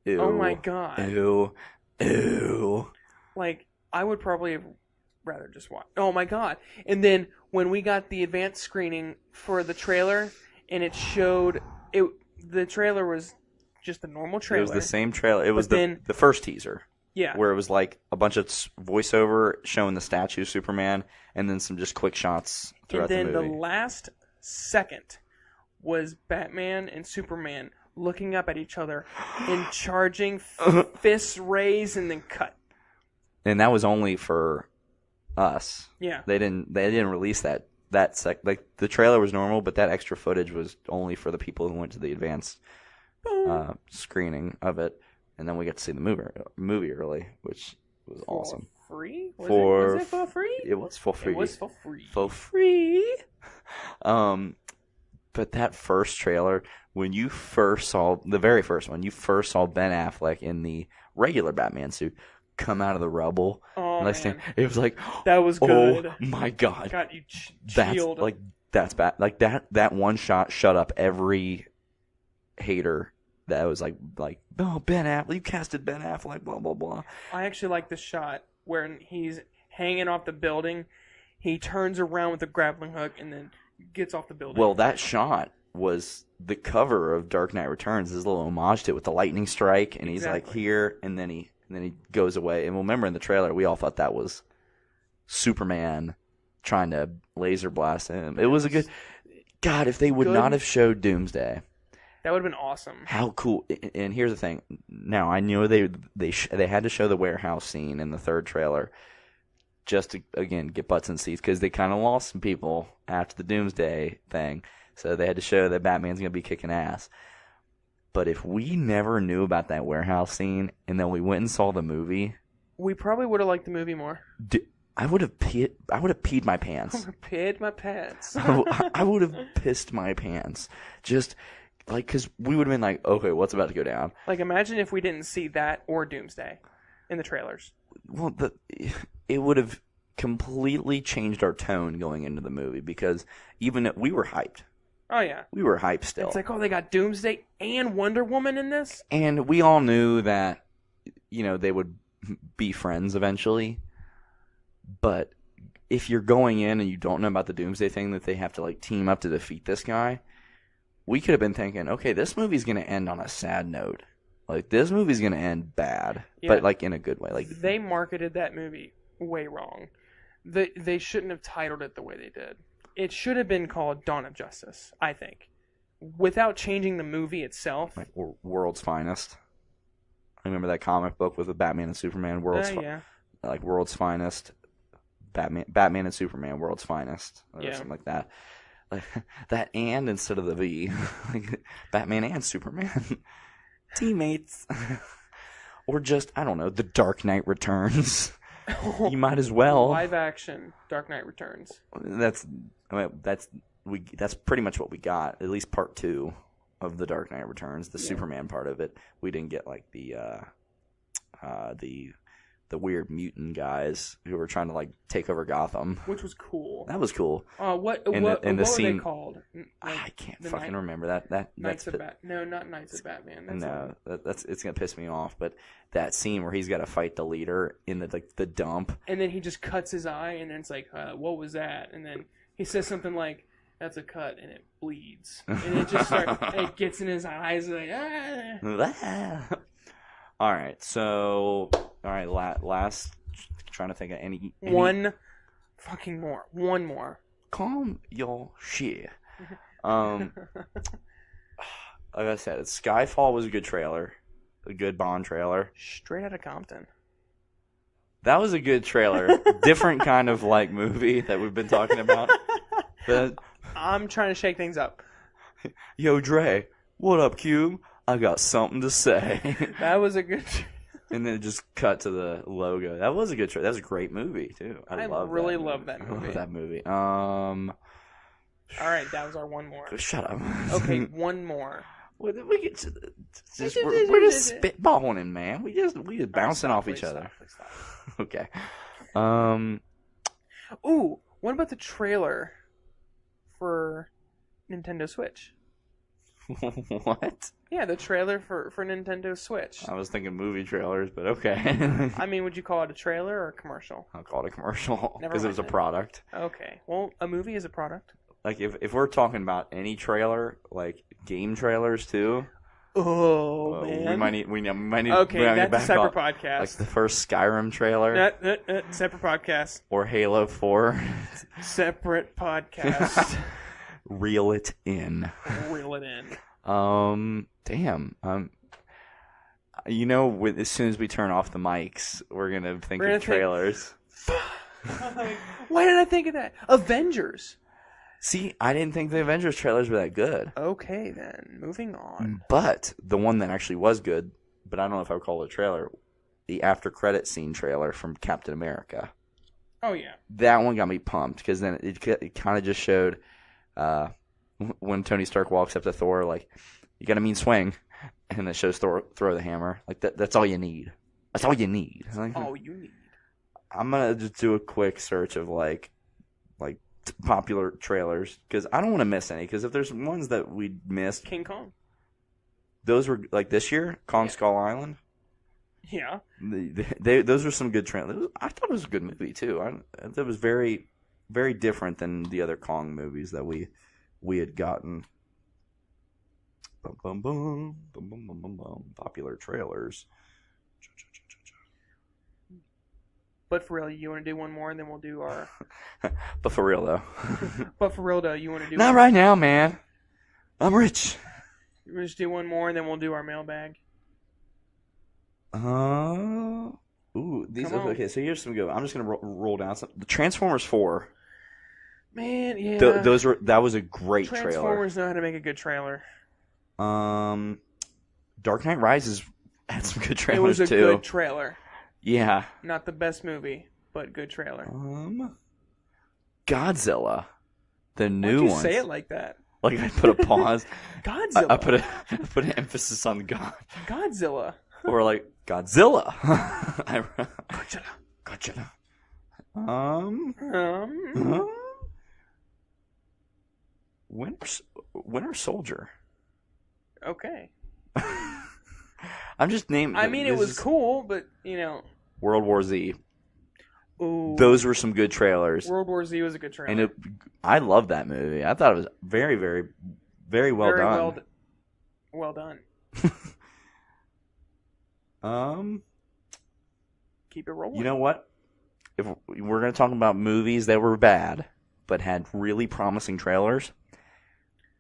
Ew. oh my god. Ew. Like, I would probably have rather just watch. Oh my god. And then when we got the advanced screening for the trailer, and it showed the trailer was just a normal trailer. It was the same trailer. It was the first teaser. Yeah. Where it was like a bunch of voiceover showing the statue of Superman, and then some just quick shots throughout the movie. And then the last second was Batman and Superman looking up at each other and charging, fists raised, and then cut. And that was only for us. Yeah. They didn't release that like the trailer was normal, but that extra footage was only for the people who went to the advanced screening of it, and then we got to see the movie early, which was awesome. Free? Was it for free? It was for free. It was for free. For free. But that first trailer, when you first saw the very first one, you first saw Ben Affleck in the regular Batman suit come out of the rubble. Oh, man. It was like, that was good. Oh my god. God, you chilled. That's bad. Like that one shot shut up every hater that was like, oh, Ben Affleck, you casted Ben Affleck, blah blah blah. I actually like the shot where he's hanging off the building. He turns around with a grappling hook and then gets off the building. Well, that shot was the cover of Dark Knight Returns. His little homage to it with the lightning strike, and he's like here, and then he goes away. And remember in the trailer, we all thought that was Superman trying to laser blast him. It was a good. God, if they would not have showed Doomsday, that would have been awesome. How cool! And here's the thing. Now I knew they had to show the warehouse scene in the third trailer, just to again get butts in seats because they kind of lost some people after the Doomsday thing. So they had to show that Batman's gonna be kicking ass. But if we never knew about that warehouse scene and then we went and saw the movie, we probably would have liked the movie more. I would have peed my pants. Peed my pants. I would have pissed my pants. Just like because we would have been like, okay, what's about to go down? Like imagine if we didn't see that or Doomsday in the trailers. Well, it would have completely changed our tone going into the movie because even we were hyped. Oh, yeah. We were hyped still. It's like, oh, they got Doomsday and Wonder Woman in this? And we all knew that, they would be friends eventually. But if you're going in and you don't know about the Doomsday thing, that they have to, team up to defeat this guy, we could have been thinking, okay, this movie's going to end on a sad note. This movie's going to end bad, yeah. but, in a good way. They marketed that movie way wrong. They shouldn't have titled it the way they did. It should have been called Dawn of Justice, I think, without changing the movie itself. Or World's Finest. I remember that comic book with the Batman and Superman. World's Finest. Batman and Superman. World's Finest. Or something like that. That and instead of the V. Batman and Superman. Teammates. Or just, I don't know, The Dark Knight Returns. You might as well. Live action Dark Knight Returns. That's pretty much what we got. At least part 2 of the Dark Knight Returns, the Superman part of it. We didn't get the weird mutant guys who were trying to take over Gotham, which was cool. That was cool. What scene, were they called? I can't fucking remember that. Knights of Batman. No, not Knights of Batman. It's gonna piss me off. But that scene where he's got to fight the leader in the dump, and then he just cuts his eye, and then it's like, what was that? And then he says something like, "That's a cut," and it bleeds, and it just it gets in his eyes, like ah. All right, so last. Trying to think of any one more. Calm your shit. Like I said, Skyfall was a good trailer, a good Bond trailer. Straight Outta Compton. That was a good trailer. Different kind of movie that we've been talking about. But I'm trying to shake things up. Yo, Dre, what up, Cube? I got something to say. That was a good. And then it just cut to the logo. That was a good trailer. That was a great movie too. I really love that movie. I love that movie. All right, that was our one more. Shut up. Okay, one more. We're just spitballing, man. We just bouncing off each other. Stop. Okay. Ooh, what about the trailer for Nintendo Switch? What? Yeah, the trailer for Nintendo Switch. I was thinking movie trailers, but okay. I mean, would you call it a trailer or a commercial? I'll call it a commercial because it was a product. Okay. Well, a movie is a product. If we're talking about any trailer, game trailers too. Oh man. We might need. Okay, that's a separate podcast. The first Skyrim trailer. Separate podcast. Or Halo 4. Separate podcast. Reel it in. Reel it in. Damn. As soon as we turn off the mics, we're gonna think of trailers. Why didn't I think of that? Avengers. See, I didn't think the Avengers trailers were that good. Okay, then. Moving on. But the one that actually was good, but I don't know if I would call it a trailer, the after credit scene trailer from Captain America. Oh, yeah. That one got me pumped because then it kind of just showed when Tony Stark walks up to Thor, like, you got a mean swing, and it shows Thor throw the hammer. Like, that's all you need. That's all you need. That's all you need. I'm going to just do a quick search of, like popular trailers because I don't want to miss any. Because if there's ones that we missed, King Kong. Those were like this year, Kong Skull Island. Yeah, those were some good trailers. I thought it was a good movie too. It was very, very different than the other Kong movies that we had gotten. Bum, bum, bum, bum, bum, bum, bum, bum. Popular trailers. But for real, you want to do one more, and then we'll do our. But for real though. But for real though, you want to do. Not right now, man. I'm rich. We'll just do one more, and then we'll do our mailbag. These are okay. So here's some good. I'm just gonna roll down some. The Transformers 4. Man, yeah. That was a great trailer. Transformers know how to make a good trailer. Dark Knight Rises had some good trailers too. It was a good trailer. Yeah. Not the best movie, but good trailer. Godzilla, the new one. Why'd you say it like that? Like I put a pause. Godzilla. I put an emphasis on God. Godzilla. Or like Godzilla. Godzilla. Winter Soldier. Okay. I'm just naming. I mean, it was cool, but World War Z. Ooh. Those were some good trailers. World War Z was a good trailer. And I loved that movie. I thought it was very, very, very well done. Well done. Keep it rolling. You know what? If we're going to talk about movies that were bad but had really promising trailers,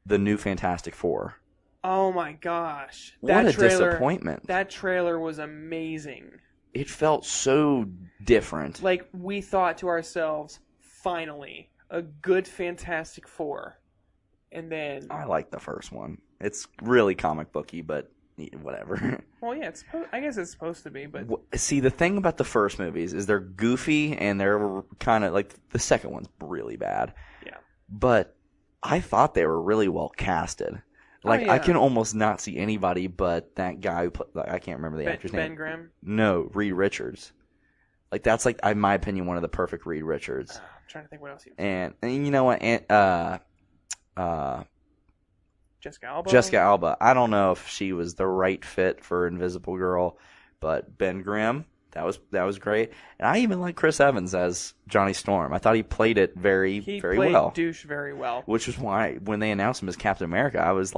the new Fantastic Four. Oh my gosh. What a disappointment. That trailer was amazing. It felt so different. Like, we thought to ourselves, finally, a good Fantastic Four. And then... I like the first one. It's really comic booky, but whatever. Well, yeah, I guess it's supposed to be, but... See, the thing about the first movies is they're goofy, and they're kind of, like, the second one's really bad. Yeah. But I thought they were really well casted. Like, I can almost not see anybody but that guy who I can't remember the actor's name. Ben Grimm? No, Reed Richards. Like, that's, like, in my opinion, one of the perfect Reed Richards. I'm trying to think what else he was. And you know what? Jessica Alba? Jessica Alba. I don't know if she was the right fit for Invisible Girl, but Ben Grimm, that was great. And I even like Chris Evans as Johnny Storm. I thought he played it very well. He played douche very well. Which is why when they announced him as Captain America, I was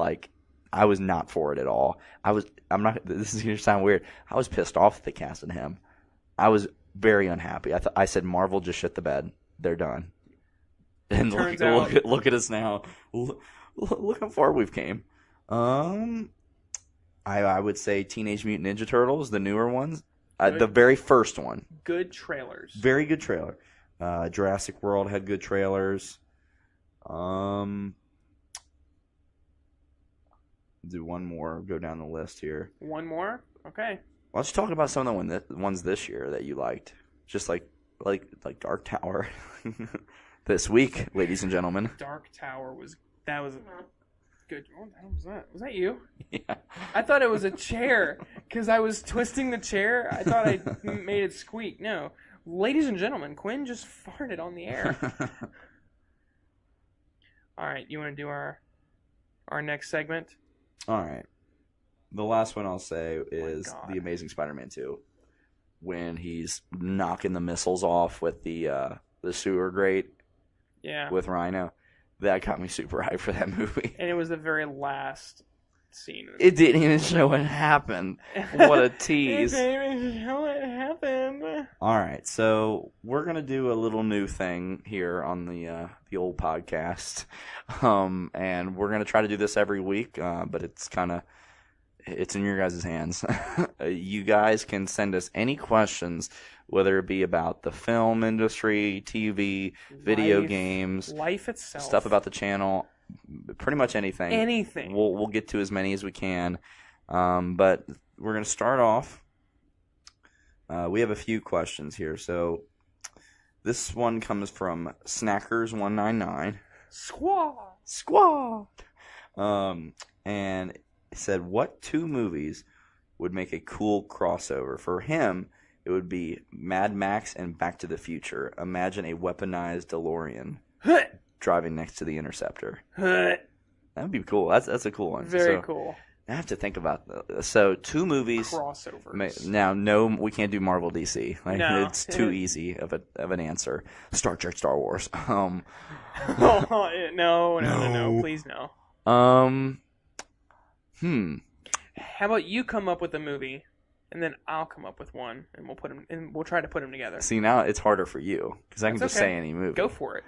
not for it at all. This is going to sound weird. I was pissed off that they casted him. I was very unhappy. I said Marvel just shit the bed. They're done. And look at us now. Look how far we've came. I would say Teenage Mutant Ninja Turtles, the newer ones. The very first one. Good trailers. Very good trailer. Jurassic World had good trailers. Do one more. Go down the list here. One more? Okay. Let's talk about some of the ones this year that you liked. Just like Dark Tower. This week, ladies and gentlemen. Dark Tower was good. What the hell was that? Was that you? Yeah. I thought it was a chair because I was twisting the chair. I thought I made it squeak. No. Ladies and gentlemen, Quinn just farted on the air. All right. You want to do our next segment? All right. The last one I'll say is The Amazing Spider-Man 2. When he's knocking the missiles off with the sewer grate. Yeah. With Rhino. That got me super hyped for that movie. And it was the very last scene. It didn't even show what happened. What a tease. It didn't even show what happened. All right, so we're going to do a little new thing here on the old podcast. And we're going to try to do this every week, but it's kind of it's in your guys' hands. You guys can send us any questions, whether it be about the film industry, TV, video games, life itself, stuff about the channel, pretty much anything. Anything. We'll get to as many as we can. But we're going to start off. We have a few questions here. So this one comes from Snackers199. Squad. And it said, what 2 movies would make a cool crossover? For him, it would be Mad Max and Back to the Future. Imagine a weaponized DeLorean driving next to the Interceptor. That would be cool. That's a cool one. Very cool. I have to think about that. So 2 movies. Crossovers. Now, no, we can't do Marvel DC. Like, no. It's too ezy of an answer. Star Trek, Star Wars. No, please no. How about you come up with a movie, and then I'll come up with one, and we'll try to put them together. See, now it's harder for you because I can just say any movie. Go for it.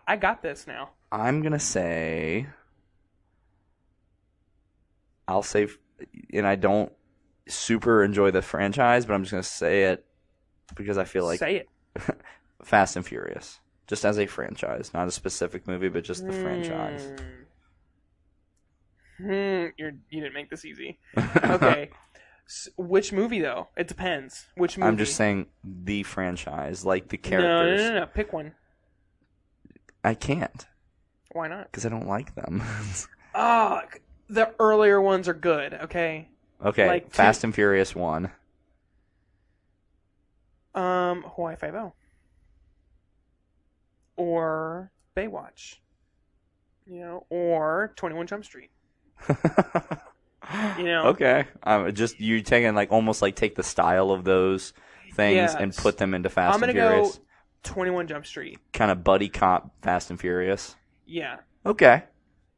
I got this now. I'm gonna say. I'll say, and I don't super enjoy the franchise, but I'm just gonna say it because I feel like say it. Fast and Furious, just as a franchise, not a specific movie, but just the franchise. You didn't make this easy. Okay. Which movie, though? It depends. Which movie? I'm just saying the franchise, like the characters. No. Pick one. I can't. Why not? Because I don't like them. The earlier ones are good, okay? Okay, like Fast and Furious 1. Hawaii Five-0. Or Baywatch. Or 21 Jump Street. Okay. Just you taking almost take the style of those things and put them into Fast and Furious. I'm gonna go 21 Jump Street. Kind of buddy cop Fast and Furious. Yeah. Okay.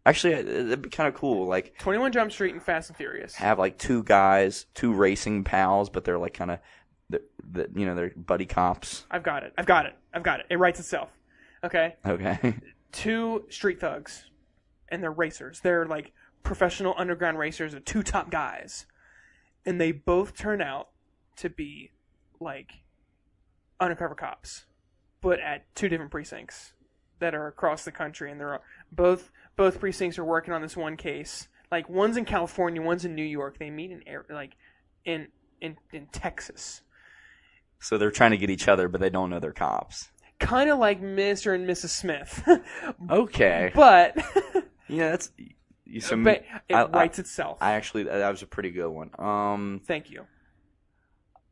Actually, it'd be kind of cool. 21 Jump Street and Fast and Furious. Have 2 guys, 2 racing pals, but they're they're buddy cops. I've got it. It writes itself. Okay. Okay. 2 street thugs, and they're racers. They're professional underground racers, the 2 top guys, and they both turn out to be undercover cops, but at 2 different precincts that are across the country, and they're both precincts are working on this one case. One's in California, one's in New York. They meet in Texas. So they're trying to get each other, but they don't know they're cops. Kind of like Mr. and Mrs. Smith. Okay. But yeah, that's. But it writes itself. That was a pretty good one. Thank you.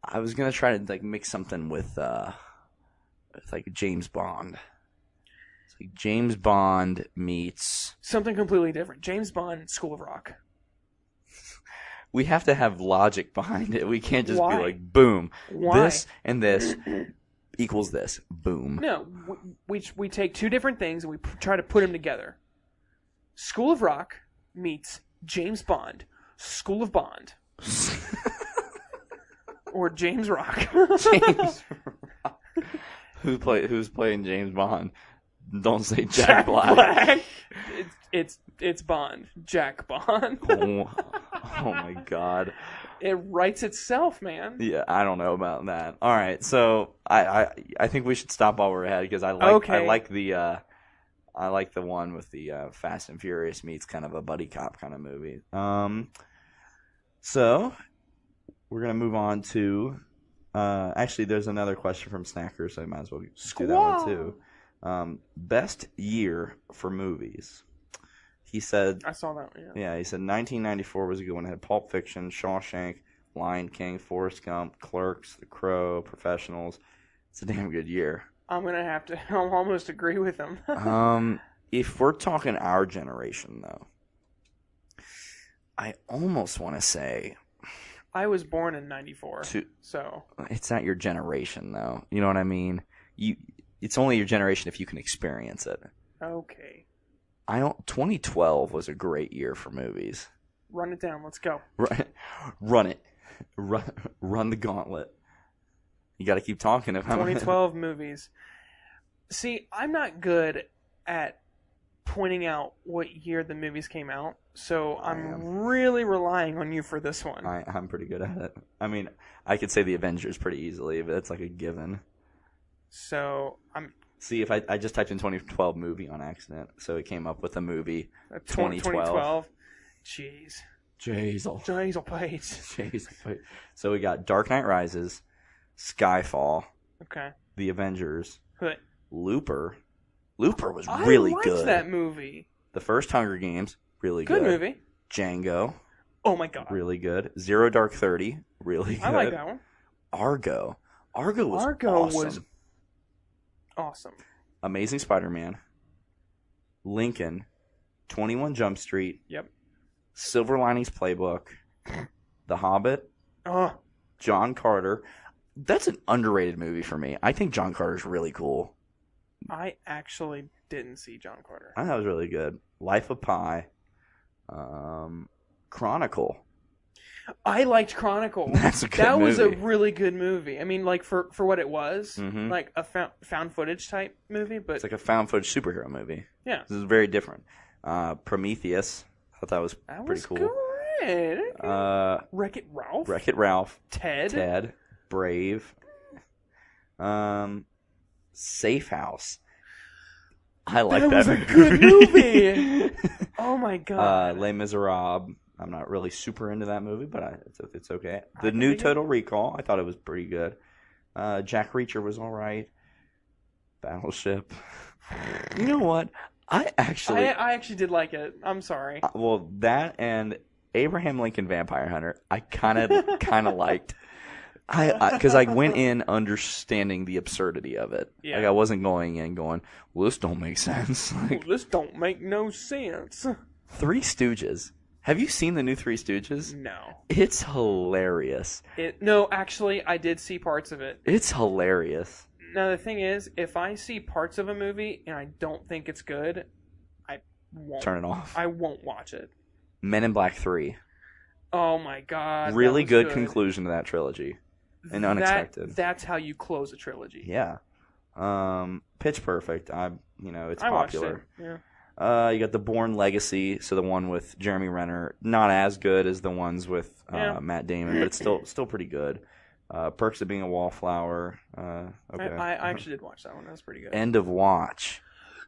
I was gonna try to mix something with James Bond. It's James Bond meets something completely different. James Bond, School of Rock. We have to have logic behind it. We can't just Why? be boom, Why? this and this equals this. Boom. No, we take 2 different things and we try to put them together. School of Rock meets James Bond, School of Bond. Or James Rock. James Rock. Who's playing James Bond? Don't say Jack Black. It's Bond. Jack Bond. Oh my God. It writes itself, man. Yeah, I don't know about that. All right, so I think we should stop while we're ahead because I like the one with the Fast and Furious meets kind of a buddy cop kind of movie. So we're gonna move on to. Actually, there's another question from Snacker, so I might as well do that one too. Best year for movies. He said. I saw that. Yeah, he said 1994 was a good one. It had Pulp Fiction, Shawshank, Lion King, Forrest Gump, Clerks, The Crow, Professionals. It's a damn good year. I'm gonna have to. I'll almost agree with him. If we're talking our generation, though, I almost want to say. I was born in '94, so it's not your generation, though. You know what I mean? It's only your generation if you can experience it. Okay. 2012 was a great year for movies. Run it down. Let's go. Run it. Run the gauntlet. You got to keep talking. 2012 movies. See, I'm not good at pointing out what year the movies came out, so I'm really relying on you for this one. I'm pretty good at it. I mean, I could say the Avengers pretty easily, but it's like a given. So I'm... See, if I just typed in 2012 movie on accident, so it came up with a movie 2012. Jeez. Jazel Page. So we got Dark Knight Rises, Skyfall, Okay. The Avengers, But Looper. Looper was really good. I liked that movie. The first Hunger Games, really good. Good movie. Django. Oh my god. Really good. Zero Dark 30, really good. I like that one. Argo was awesome. Amazing Spider-Man. Lincoln. 21 Jump Street. Yep. Silver Linings Playbook. The Hobbit. John Carter. That's an underrated movie for me. I think John Carter's really cool. I actually didn't see John Carter. I thought it was really good. Life of Pi. Chronicle. I liked Chronicle. That's a good That movie. was a really good movie. I mean, like, for what it was, Mhm. like a found footage type movie, but... It's like a found footage superhero movie. Yeah. This is very different. Prometheus. I thought that was pretty cool. Good. Wreck-It Ralph. Wreck-It Ralph. Ted. Brave. Safe House. I like that. That was a good movie. Oh my god. Les Miserables. I'm not really super into that movie, but it's okay. The new Total Recall. I thought it was pretty good. Jack Reacher was all right. Battleship. You know what? I actually did like it. I'm sorry. Well, that and Abraham Lincoln Vampire Hunter, I kind of liked. Because I went in understanding the absurdity of it. Yeah. Like I wasn't going in going, well, this don't make sense. Like, This don't make no sense. Three Stooges. Have you seen the new Three Stooges? No. It's hilarious. No, actually, I did see parts of it. It's hilarious. Now, the thing is, if I see parts of a movie and I don't think it's good, I won't. Turn it off. I won't watch it. Men in Black 3. Oh my god. Really good conclusion to that trilogy. And unexpected. That's how you close a trilogy. Yeah. Pitch Perfect. It's I watched popular. it. Yeah. You got The Bourne Legacy, so the one with Jeremy Renner, not as good as the ones with Matt Damon, but it's still pretty good. Perks of Being a Wallflower. Okay. I actually did watch that one. That was pretty good. End of Watch.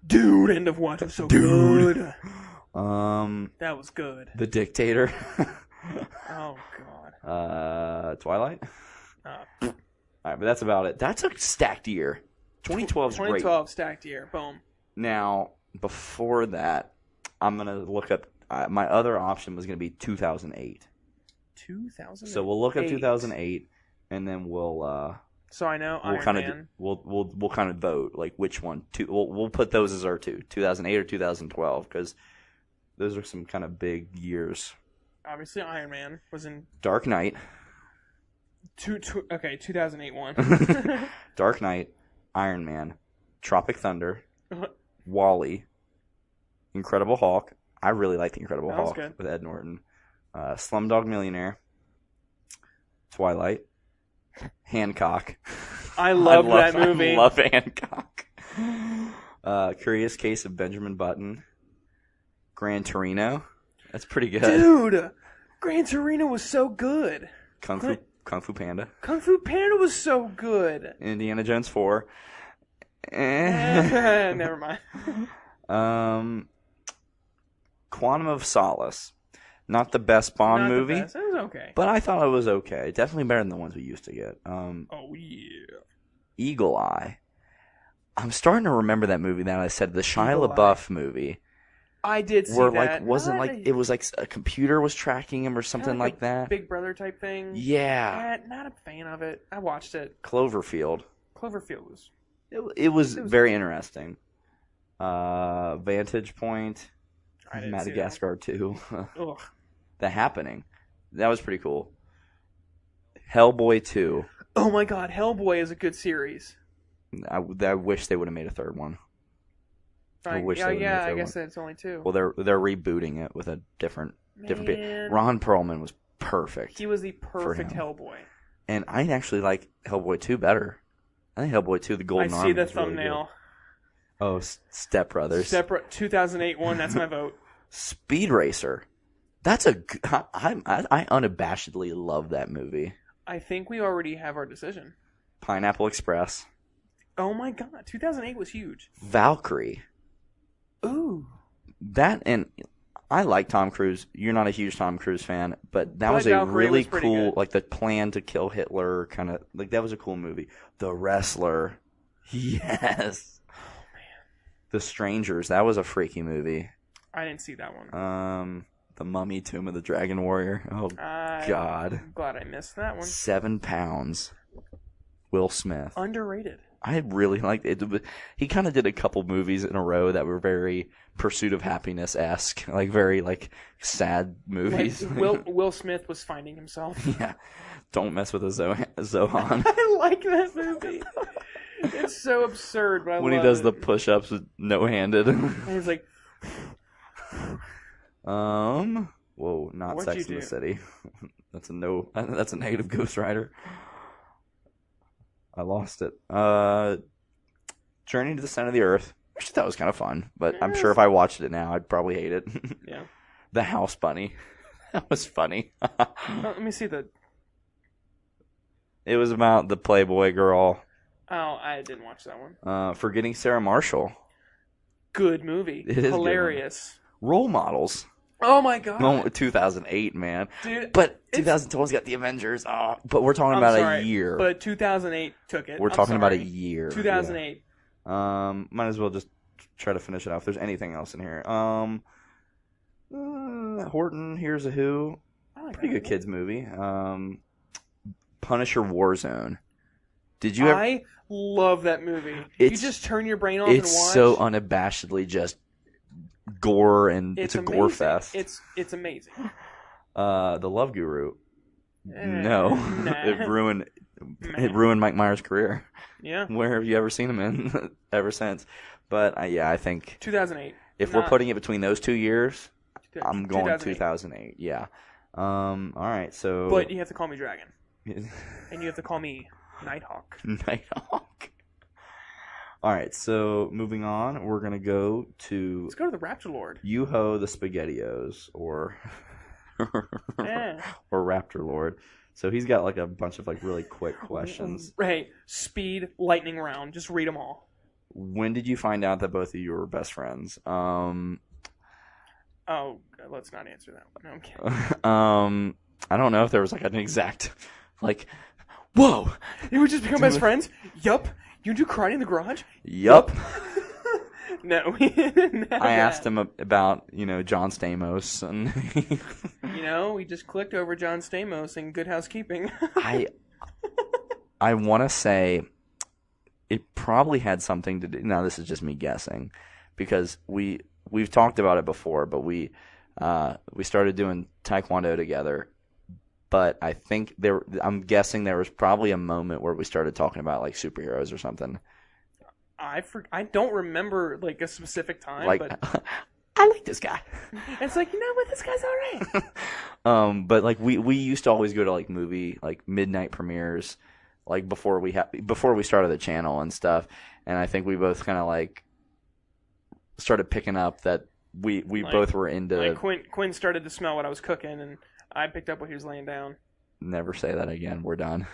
Dude, End of Watch was so good. That was good. The Dictator. Oh god. Twilight. All right, but that's about it. That's a stacked year. 2012 is great. 2012 stacked year. Boom. Now, before that, I'm going to look up... my other option was going to be 2008. 2008? So we'll look up 2008, and then we'll... so I know we'll Iron kind Man. We'll kind of vote, like, which one. We'll put those as our two. 2008 or 2012, because those are some kind of big years. Obviously, Iron Man was in... Dark Knight. 2008 one. Dark Knight, Iron Man, Tropic Thunder, WALL-E, Incredible Hulk. I really like the Incredible Hulk with Ed Norton. Slumdog Millionaire, Twilight, Hancock. I love that movie. I love Hancock. Curious Case of Benjamin Button, Gran Torino. That's pretty good. Dude, Gran Torino was so good. Kung Fu Panda. Kung Fu Panda was so good. Indiana Jones 4. Never mind. Quantum of Solace. Not the best Bond movie. It was okay. But I thought it was okay. Definitely better than the ones we used to get. Oh, yeah. Eagle Eye. I'm starting to remember that movie that I said, the Shia LaBeouf movie. I did see where, that. It was like a computer was tracking him or something like that. Big Brother type thing. Yeah. Not a fan of it. I watched it. Cloverfield. Cloverfield was... It was very interesting. Vantage Point. Madagascar 2. Ugh. The Happening. That was pretty cool. Hellboy 2. Oh my god, Hellboy is a good series. I wish they would have made a third one. I guess it's only two. Well, they're rebooting it with a different. Ron Perlman was perfect. He was the perfect Hellboy. And I actually like Hellboy 2 better. I think Hellboy 2: The Golden Army. I see the thumbnail. Oh, Step Brothers. 2008 one. That's my vote. Speed Racer. That's a. I unabashedly love that movie. I think we already have our decision. Pineapple Express. Oh my god, 2008 was huge. Valkyrie. Ooh. That, and I like Tom Cruise. You're not a huge Tom Cruise fan, but that was a Valkyrie really was pretty cool, good. like the plan to kill Hitler kind of, like that was a cool movie. The Wrestler. Yes. Oh man. The Strangers. That was a freaky movie. I didn't see that one. The Mummy, Tomb of the Dragon Warrior. Oh, God. I'm glad I missed that one. 7 Pounds. Will Smith. Underrated. I really liked it. He kind of did a couple movies in a row that were very Pursuit of Happiness-esque, like very like sad movies. Like Will Smith was finding himself. Yeah, don't mess with a Zohan. I like that movie. It's so absurd, but I when love he does it. the push-ups no-handed. And he's like, whoa, not What'd Sex you in the do? City. That's a no. That's a negative Ghost Rider. I lost it. Journey to the Center of the Earth. Which I thought was kind of fun, but I'm sure if I watched it now, I'd probably hate it. yeah. The House Bunny. That was funny. Let me see the. It was about the Playboy girl Oh, I didn't watch that one. forgetting Sarah Marshall. Good movie. It is a good one. Hilarious. Role Models. Oh my god. No, 2008, man. Dude, But it's- 2012's got the Avengers. Oh, but we're talking I'm about sorry, a year. But 2008 took it. We're I'm talking about a sorry. year. 2008. Yeah. Might as well just try to finish it off. If there's anything else in here. Horton, Here's a Who. I like Pretty that good movie. kids movie. Punisher Warzone. Did you ever? I love that movie. You It's- just turn your brain off and watch. It's so unabashedly just gore, and it's a gore amazing. fest. It's amazing. The Love Guru. Eh, No, nah. it ruined Mike Myers' career. Yeah. Where have you ever seen him in ever since? But yeah, I think 2008. if we're putting it between those 2 years, I'm going 2008. 2008. Yeah. All right. So. But you have to call me Dragon, and you have to call me Nighthawk. Nighthawk. All right. So moving on, we're gonna go to Let's go to the Raptor Lord. Yuho the Spaghettios, or or Raptor Lord. So he's got like a bunch of like really quick questions. Hey, speed, lightning round. Just read them all. When did you find out that both of you were best friends? Oh, let's not answer that one. No, I'm kidding. I don't know if there was like an exact, like, whoa, You would just become best friends? Yup. You do karate in the garage? yup. No. I asked him about, John Stamos, and We just clicked over John Stamos in Good Housekeeping. I want to say it probably had something to do. Now this is just me guessing, because we've talked about it before, but we started doing Taekwondo together. But I think I'm guessing there was probably a moment where we started talking about like superheroes or something. I don't remember like a specific time, Like, but I like this guy. it's like, you know what, this guy's all right. But like we used to always go to like movie like midnight premieres, like before we started the channel and stuff. And I think we both kind of like started picking up that we Like- both were into. Like Quinn started to smell what I was cooking, and I picked up what he was laying down. Never say that again. We're done.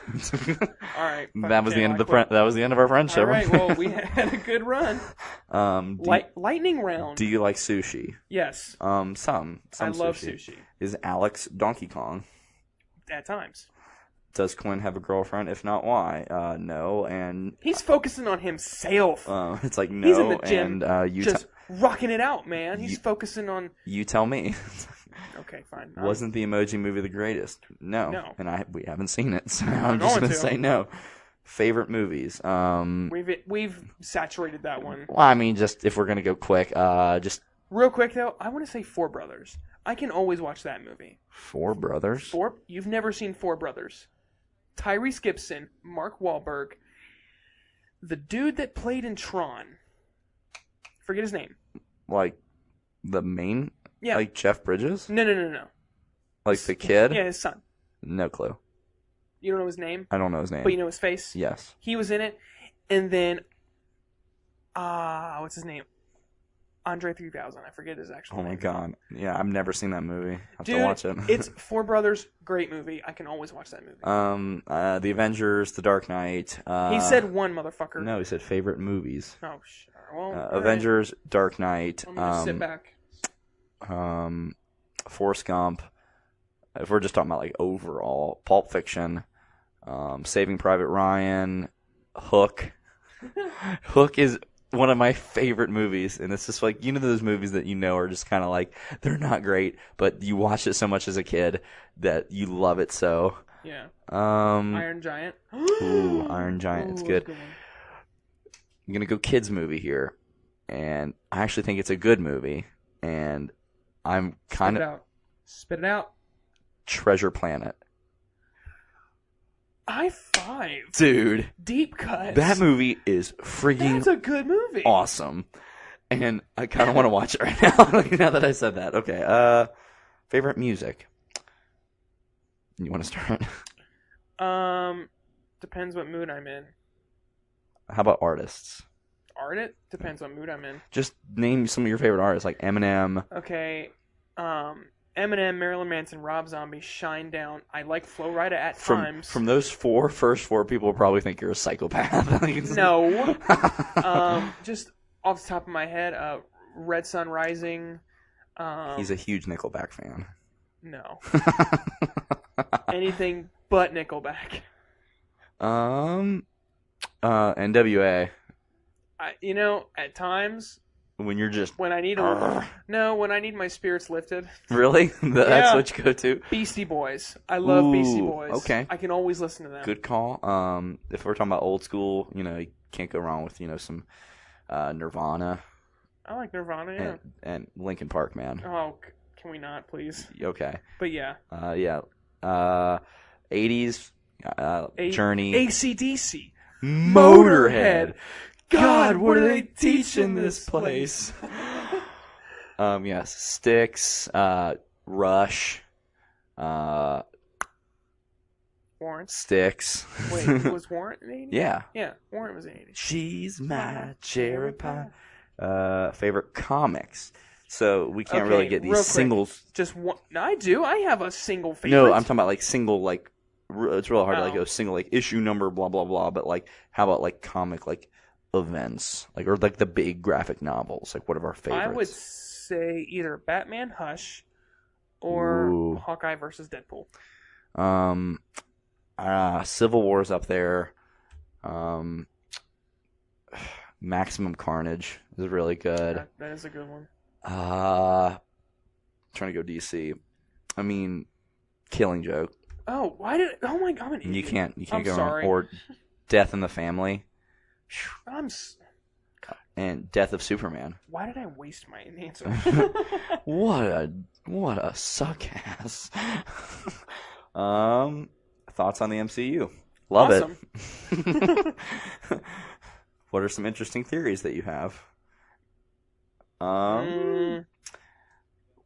All right. That was the end of quit. that was the end of our friendship. All right. Well, we had a good run. Lightning round. Do you like sushi? Yes. Some I love sushi. Is Alex Donkey Kong? At times. Does Quinn have a girlfriend? If not, why? No. And He's focusing on himself. it's like no. He's in the gym, and you just rocking it out, man. He's you- focusing on. you tell me. Okay, fine. Wasn't the Emoji Movie the greatest? No. No. And we haven't seen it, so I'm just going gonna to. say no. Favorite movies? We've saturated that one. Well, I mean, just if we're gonna go quick, just Real quick though, I want to say Four Brothers. I can always watch that movie. Four Brothers. You've never seen Four Brothers? Tyrese Gibson, Mark Wahlberg, the dude that played in Tron. Forget his name. Like the main. Yeah. Like Jeff Bridges. No. Like the kid. Yeah, his son. No clue. You don't know his name, I don't know his name. but you know his face. Yes. He was in it, and then what's his name? Andre 3000. I forget his actual Oh name. my god. Yeah, I've never seen that movie. I have Dude, to watch it. It's Four Brothers. Great movie. I can always watch that movie. The Avengers, The Dark Knight. He said one, motherfucker. No, he said favorite movies. Oh, sure. Well, all right. Avengers, Dark Knight. I'm gonna sit back. Forrest Gump. If we're just talking about like overall, Pulp Fiction, Saving Private Ryan, Hook. Hook is one of my favorite movies, and it's just like, you know, those movies that you know are just kind of like, they're not great, but you watched it so much as a kid that you love it so. Yeah. Iron Iron Giant. Giant, it's Ooh, good. that's a one. I'm gonna go kids movie here, and I actually think it's a good movie, and I'm kind of Spit it out. Treasure Planet. High five. Dude, Deep cuts. that movie is freaking That's a good movie. awesome. And I kind of want to watch it right now, now that I said that. Okay, favorite music? You want to start? Depends what mood I'm in. How about artists? Depends what mood I'm in. Just name some of your favorite artists, like Eminem. Okay, Eminem, Marilyn Manson, Rob Zombie, Shinedown. I like Flo Rida at From times. from those first four, people will probably think you're a psychopath. No. Just off the top of my head, Red Sun Rising. He's a huge Nickelback fan. No. Anything but Nickelback. NWA. At times When you're just when I need when I need my spirits lifted. really, that's Yeah. what you go to. Beastie Boys. I love Beastie Ooh, Boys. okay. I can always listen to them. Good call. If we're talking about old school, you can't go wrong with some Nirvana I like Nirvana. Yeah. and Linkin Park, man. Oh, can we not, please? Okay. But yeah. Yeah. 80s. Journey. AC/DC. Motorhead. God, what are they teaching this place? Yes, Styx, Rush, Warrant. Styx. Wait, was Warrant in the 80s? Yeah. Yeah, Warrant was in the 80s. She's my cherry pie. Favorite comics. So we can't Okay, really get real these quick. singles. Just one. No, I do. I have a single favorite. No, I'm talking about like single, like it's real hard to like Oh. go single like issue number, blah blah blah. But like, how about like comic like events, like or like the big graphic novels? Like, what are our favorites? I would say either Batman Hush or Ooh. Hawkeye versus Deadpool. Civil War's up there. Maximum Carnage is really good. That is a good one. Trying to go DC. I mean, Killing Joke. Oh, why did? Oh my God, I'm an You idiot. can't I'm go sorry. wrong. Or Death in the Family and Death of Superman. Why did I waste my answer? What a suck ass. Thoughts on the MCU? Love Awesome. it. What are some interesting theories that you have?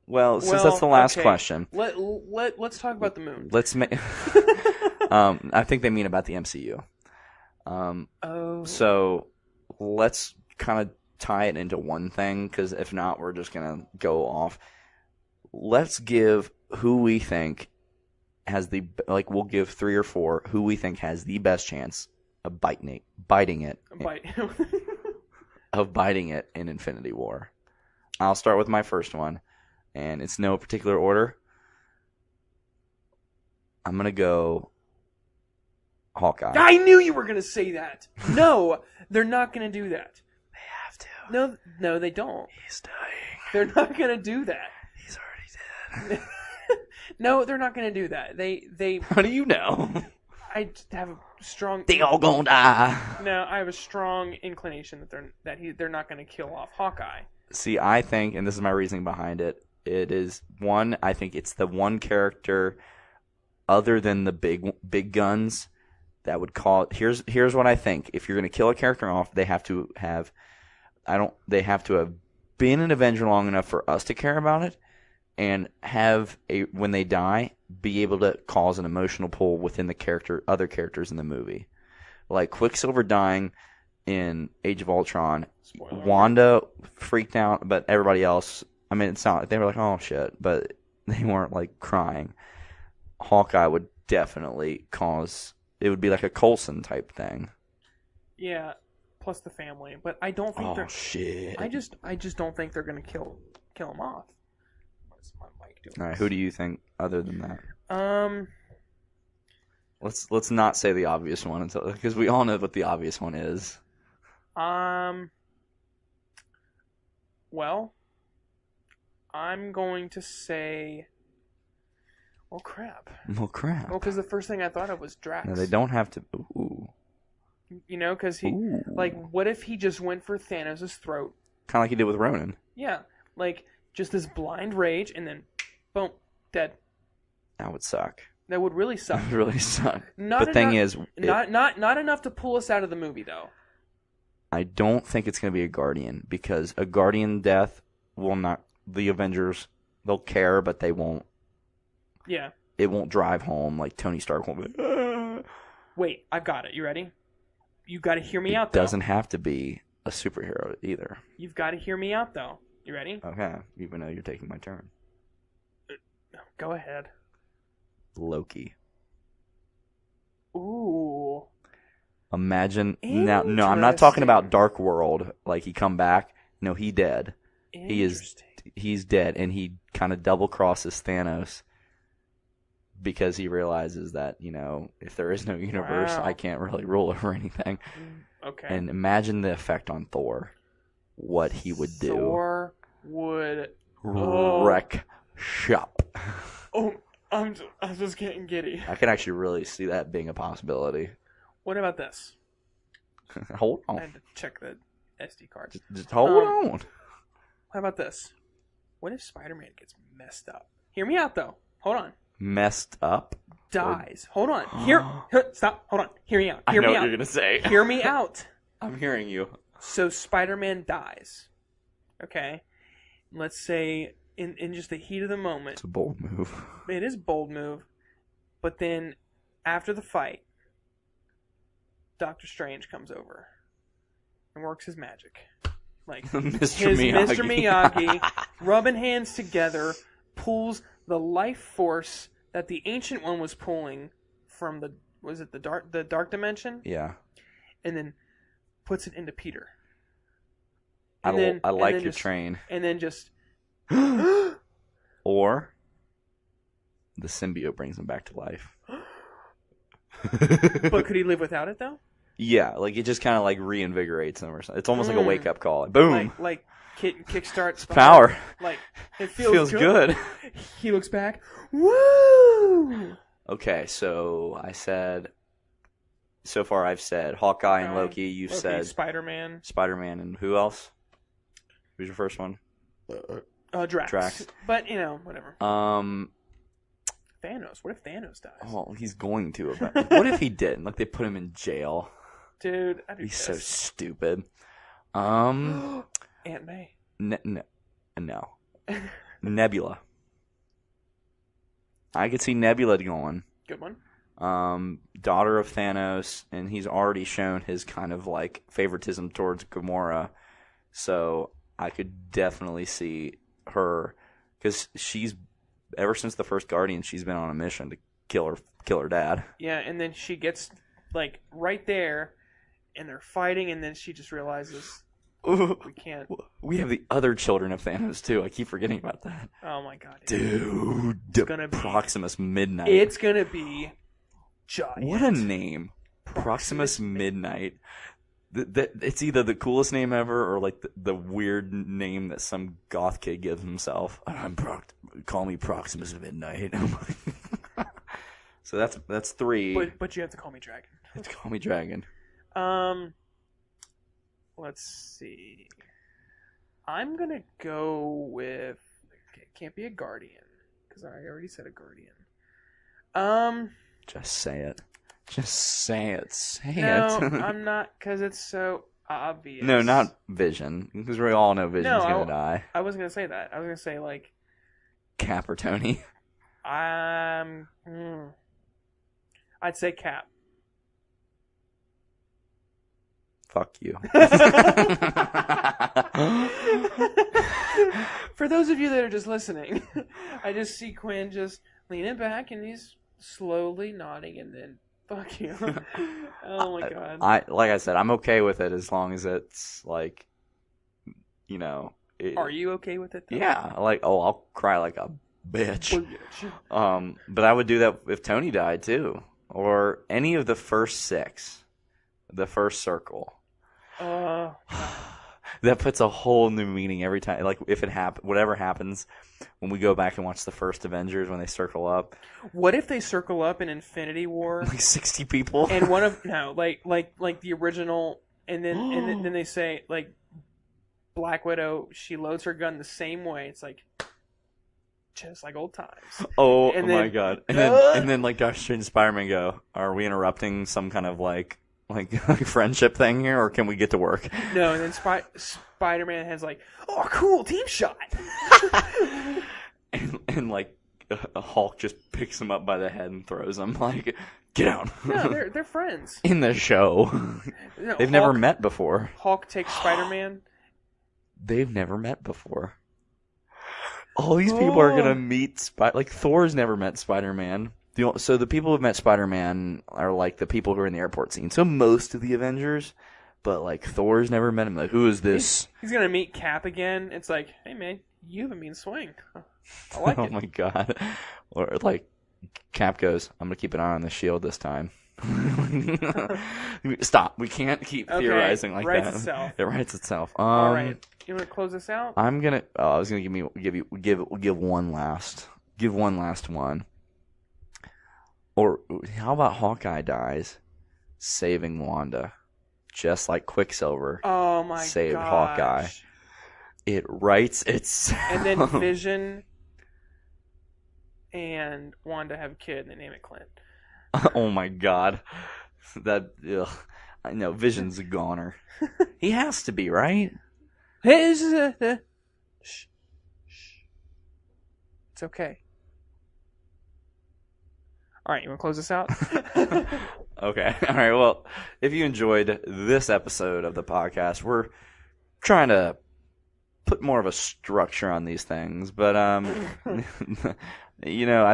Well, since that's the last okay. question, Let's talk about the moon. let's make. I think they mean about the MCU. Oh. So let's kind of tie it into one thing, because if not, we're just gonna go off. Let's give who we think has the We'll give 3 or 4 who we think has the best chance of biting it in Infinity War. I'll start with my first one, and it's no particular order. I'm gonna go Hawkeye. I knew you were gonna say that. No, they're not gonna do that. They have to. No, they don't. He's dying. They're not gonna do that. He's already dead. No, they're not gonna do that. They. How do you know? I have a strong. They all gonna die. No, I have a strong inclination that they're not gonna kill off Hawkeye. See, I think, and this is my reasoning behind it, it is one. I think it's the one character, other than the big guns, that would call. Here's what I think. If you're gonna kill a character off, they have to have. They have to have been an Avenger long enough for us to care about it, and have when they die, be able to cause an emotional pull within the other characters in the movie. Like Quicksilver dying in Age of Ultron, Spoiler. Wanda freaked out, but everybody else, I mean, it's not, they were like, oh shit, but they weren't like crying. Hawkeye would definitely cause, it would be like a Coulson type thing. Yeah, plus the family. But I don't think they're. Shit. I just don't think they're gonna kill him off. What's my mic doing? All right, who do you think other than that? Um. Let's not say the obvious one until, because we all know what the obvious one is. Well, I'm going to say. Well, crap. Well, crap. Well, because the first thing I thought of was Drax. No, they don't have to. Ooh. You know, because he, Ooh. like, what if he just went for Thanos' throat? Kind of like he did with Ronan. Yeah, like just this blind rage, and then, boom, dead. That would suck. That would really suck. That would really suck. Not The thing enough- is, not enough to pull us out of the movie, though. I don't think it's going to be a Guardian, because a Guardian death will not. The Avengers, they'll care, but they won't. Yeah. It won't drive home like Tony Stark won't be. "Ah." Wait, I've got it. You ready? You got to hear me out, It though. doesn't have to be a superhero either. You've got to hear me out, though. You ready? Okay, even though you're taking my turn. Go ahead. Loki. Ooh. Imagine now. No, I'm not talking about Dark World. Like he come back. No, he dead. Interesting. He's dead, and he kind of double crosses Thanos because he realizes that, you know, if there is no universe, Wow. I can't really rule over anything. Okay. And imagine the effect on Thor. What he would do. Thor would. Wreck shop. Oh, I'm just getting giddy. I can actually really see that being a possibility. What about this? Hold I on. had to check the SD card. Just hold on. How about this? What if Spider-Man gets messed up? Hear me out, though. Hold on. Messed up. Dies. Hold on. Stop. Hold on. Hear me out. I Hear know me what out. you're gonna say. Hear me out. I'm hearing you. So Spider-Man dies. Okay. Let's say in just the heat of the moment. It's a bold move. It is a bold move. But then after the fight, Doctor Strange comes over and works his magic. Like Mr. Miyagi. Mr. Miyagi, rubbing hands together, pulls the life force that the Ancient One was pulling from the dark dimension, Yeah. and then puts it into Peter. I like your just, train. And then just Or the symbiote brings him back to life. But could he live without it though? Yeah, like it just kind of like reinvigorates him or something. It's almost like a wake up call. Boom. Like kickstarts the Power. heart. Like it feels good. He looks back. Woo! Okay, so I said. So far, I've said Hawkeye and Loki. You've said Spider-Man. Spider-Man, and who else? Who's your first one? Drax. But whatever. Thanos. What if Thanos dies? Well, he's going to. What if he didn't? Like they put him in jail. Dude, I'd be He's pissed. so stupid. Aunt May. No. Nebula. I could see Nebula going. Good one. Daughter of Thanos, and he's already shown his kind of like favoritism towards Gamora, so I could definitely see her, because she's ever since the first Guardian, she's been on a mission to kill her dad. Yeah, and then she gets like right there, and they're fighting, and then she just realizes we can't. We have the other children of Thanos too. I keep forgetting about that. Oh my god, Dude, it's gonna be Proximus Midnight. It's gonna be giant. What a name, Proximus Midnight. It's either the coolest name ever or like the weird name that some goth kid gives himself. Call me Proximus Midnight. So that's 3. But you have to call me Dragon. Call me Dragon. Let's see. I'm gonna go with. It can't be a Guardian because I already said a Guardian. Just say it. Just say it. Say No, it. I'm not, because it's so obvious. No, not Vision, because we all know Vision's gonna die. I wasn't gonna say that. I was gonna say like Cap or Tony. I'd say Cap. fuck you. For those of you that are just listening, I just see Quinn just leaning back and he's slowly nodding and then fuck you. Oh my god. Like I said, I'm okay with it as long as it's like, you know. Are you okay with it though? Yeah, like, I'll cry like a bitch. But I would do that if Tony died too, or any of the first 6, the first circle. That puts a whole new meaning every time. Like if it whatever happens when we go back and watch the first Avengers when they circle up. What if they circle up in Infinity War? Like 60 people. And like the original, and then they say like Black Widow, she loads her gun the same way. It's like just like old times. Oh and my then, god! And then like Doctor Strange and Spider-Man go, "Are we interrupting some kind of like friendship thing here, or can we get to work?" No, and then Spider-Man has like, "Oh, cool, team shot." and like a Hulk just picks him up by the head and throws him like, "Get out!" No, they're friends in the show. No, They've never met before. Hulk takes Spider-Man. They've never met before. All these people are gonna meet like Thor's never met Spider-Man. So the people who've met Spider-Man are like the people who are in the airport scene. So most of the Avengers, but like Thor's never met him. Like, who is this? He's gonna meet Cap again. It's like, hey man, you have a mean swing. I like it. Oh my god! Or like Cap goes, I'm gonna keep an eye on the shield this time. Stop. We can't keep theorizing like writes that. Itself. It writes itself. All right. You want to close this out? I was gonna give one last one. Or how about Hawkeye dies, saving Wanda, just like Quicksilver. Oh my saved gosh. Hawkeye. It writes itself. And then Vision and Wanda have a kid, and they name it Clint. Oh my god, I know Vision's a goner. He has to be, right? Shh. It's okay. All right, you want to close this out? Okay. All right. Well, if you enjoyed this episode of the podcast, we're trying to put more of a structure on these things, but I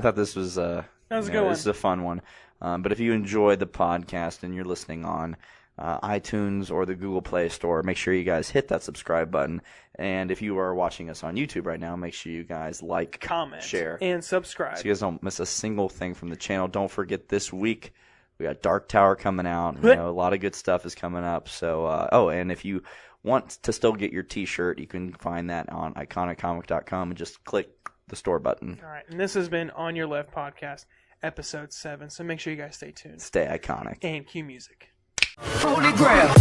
thought this was that was a good one. This is a fun one. But if you enjoyed the podcast and you're listening on iTunes or the Google Play Store, make sure you guys hit that subscribe button. And if you are watching us on YouTube right now, make sure you guys like, comment, share, and subscribe, so you guys don't miss a single thing from the channel. Don't forget this week we got Dark Tower coming out. A lot of good stuff is coming up. So, and if you want to still get your T-shirt, you can find that on iconiccomic.com and just click the store button. All right, and this has been On Your Left Podcast, episode 7. So make sure you guys stay tuned. Stay iconic. And cue music. Holy Grail.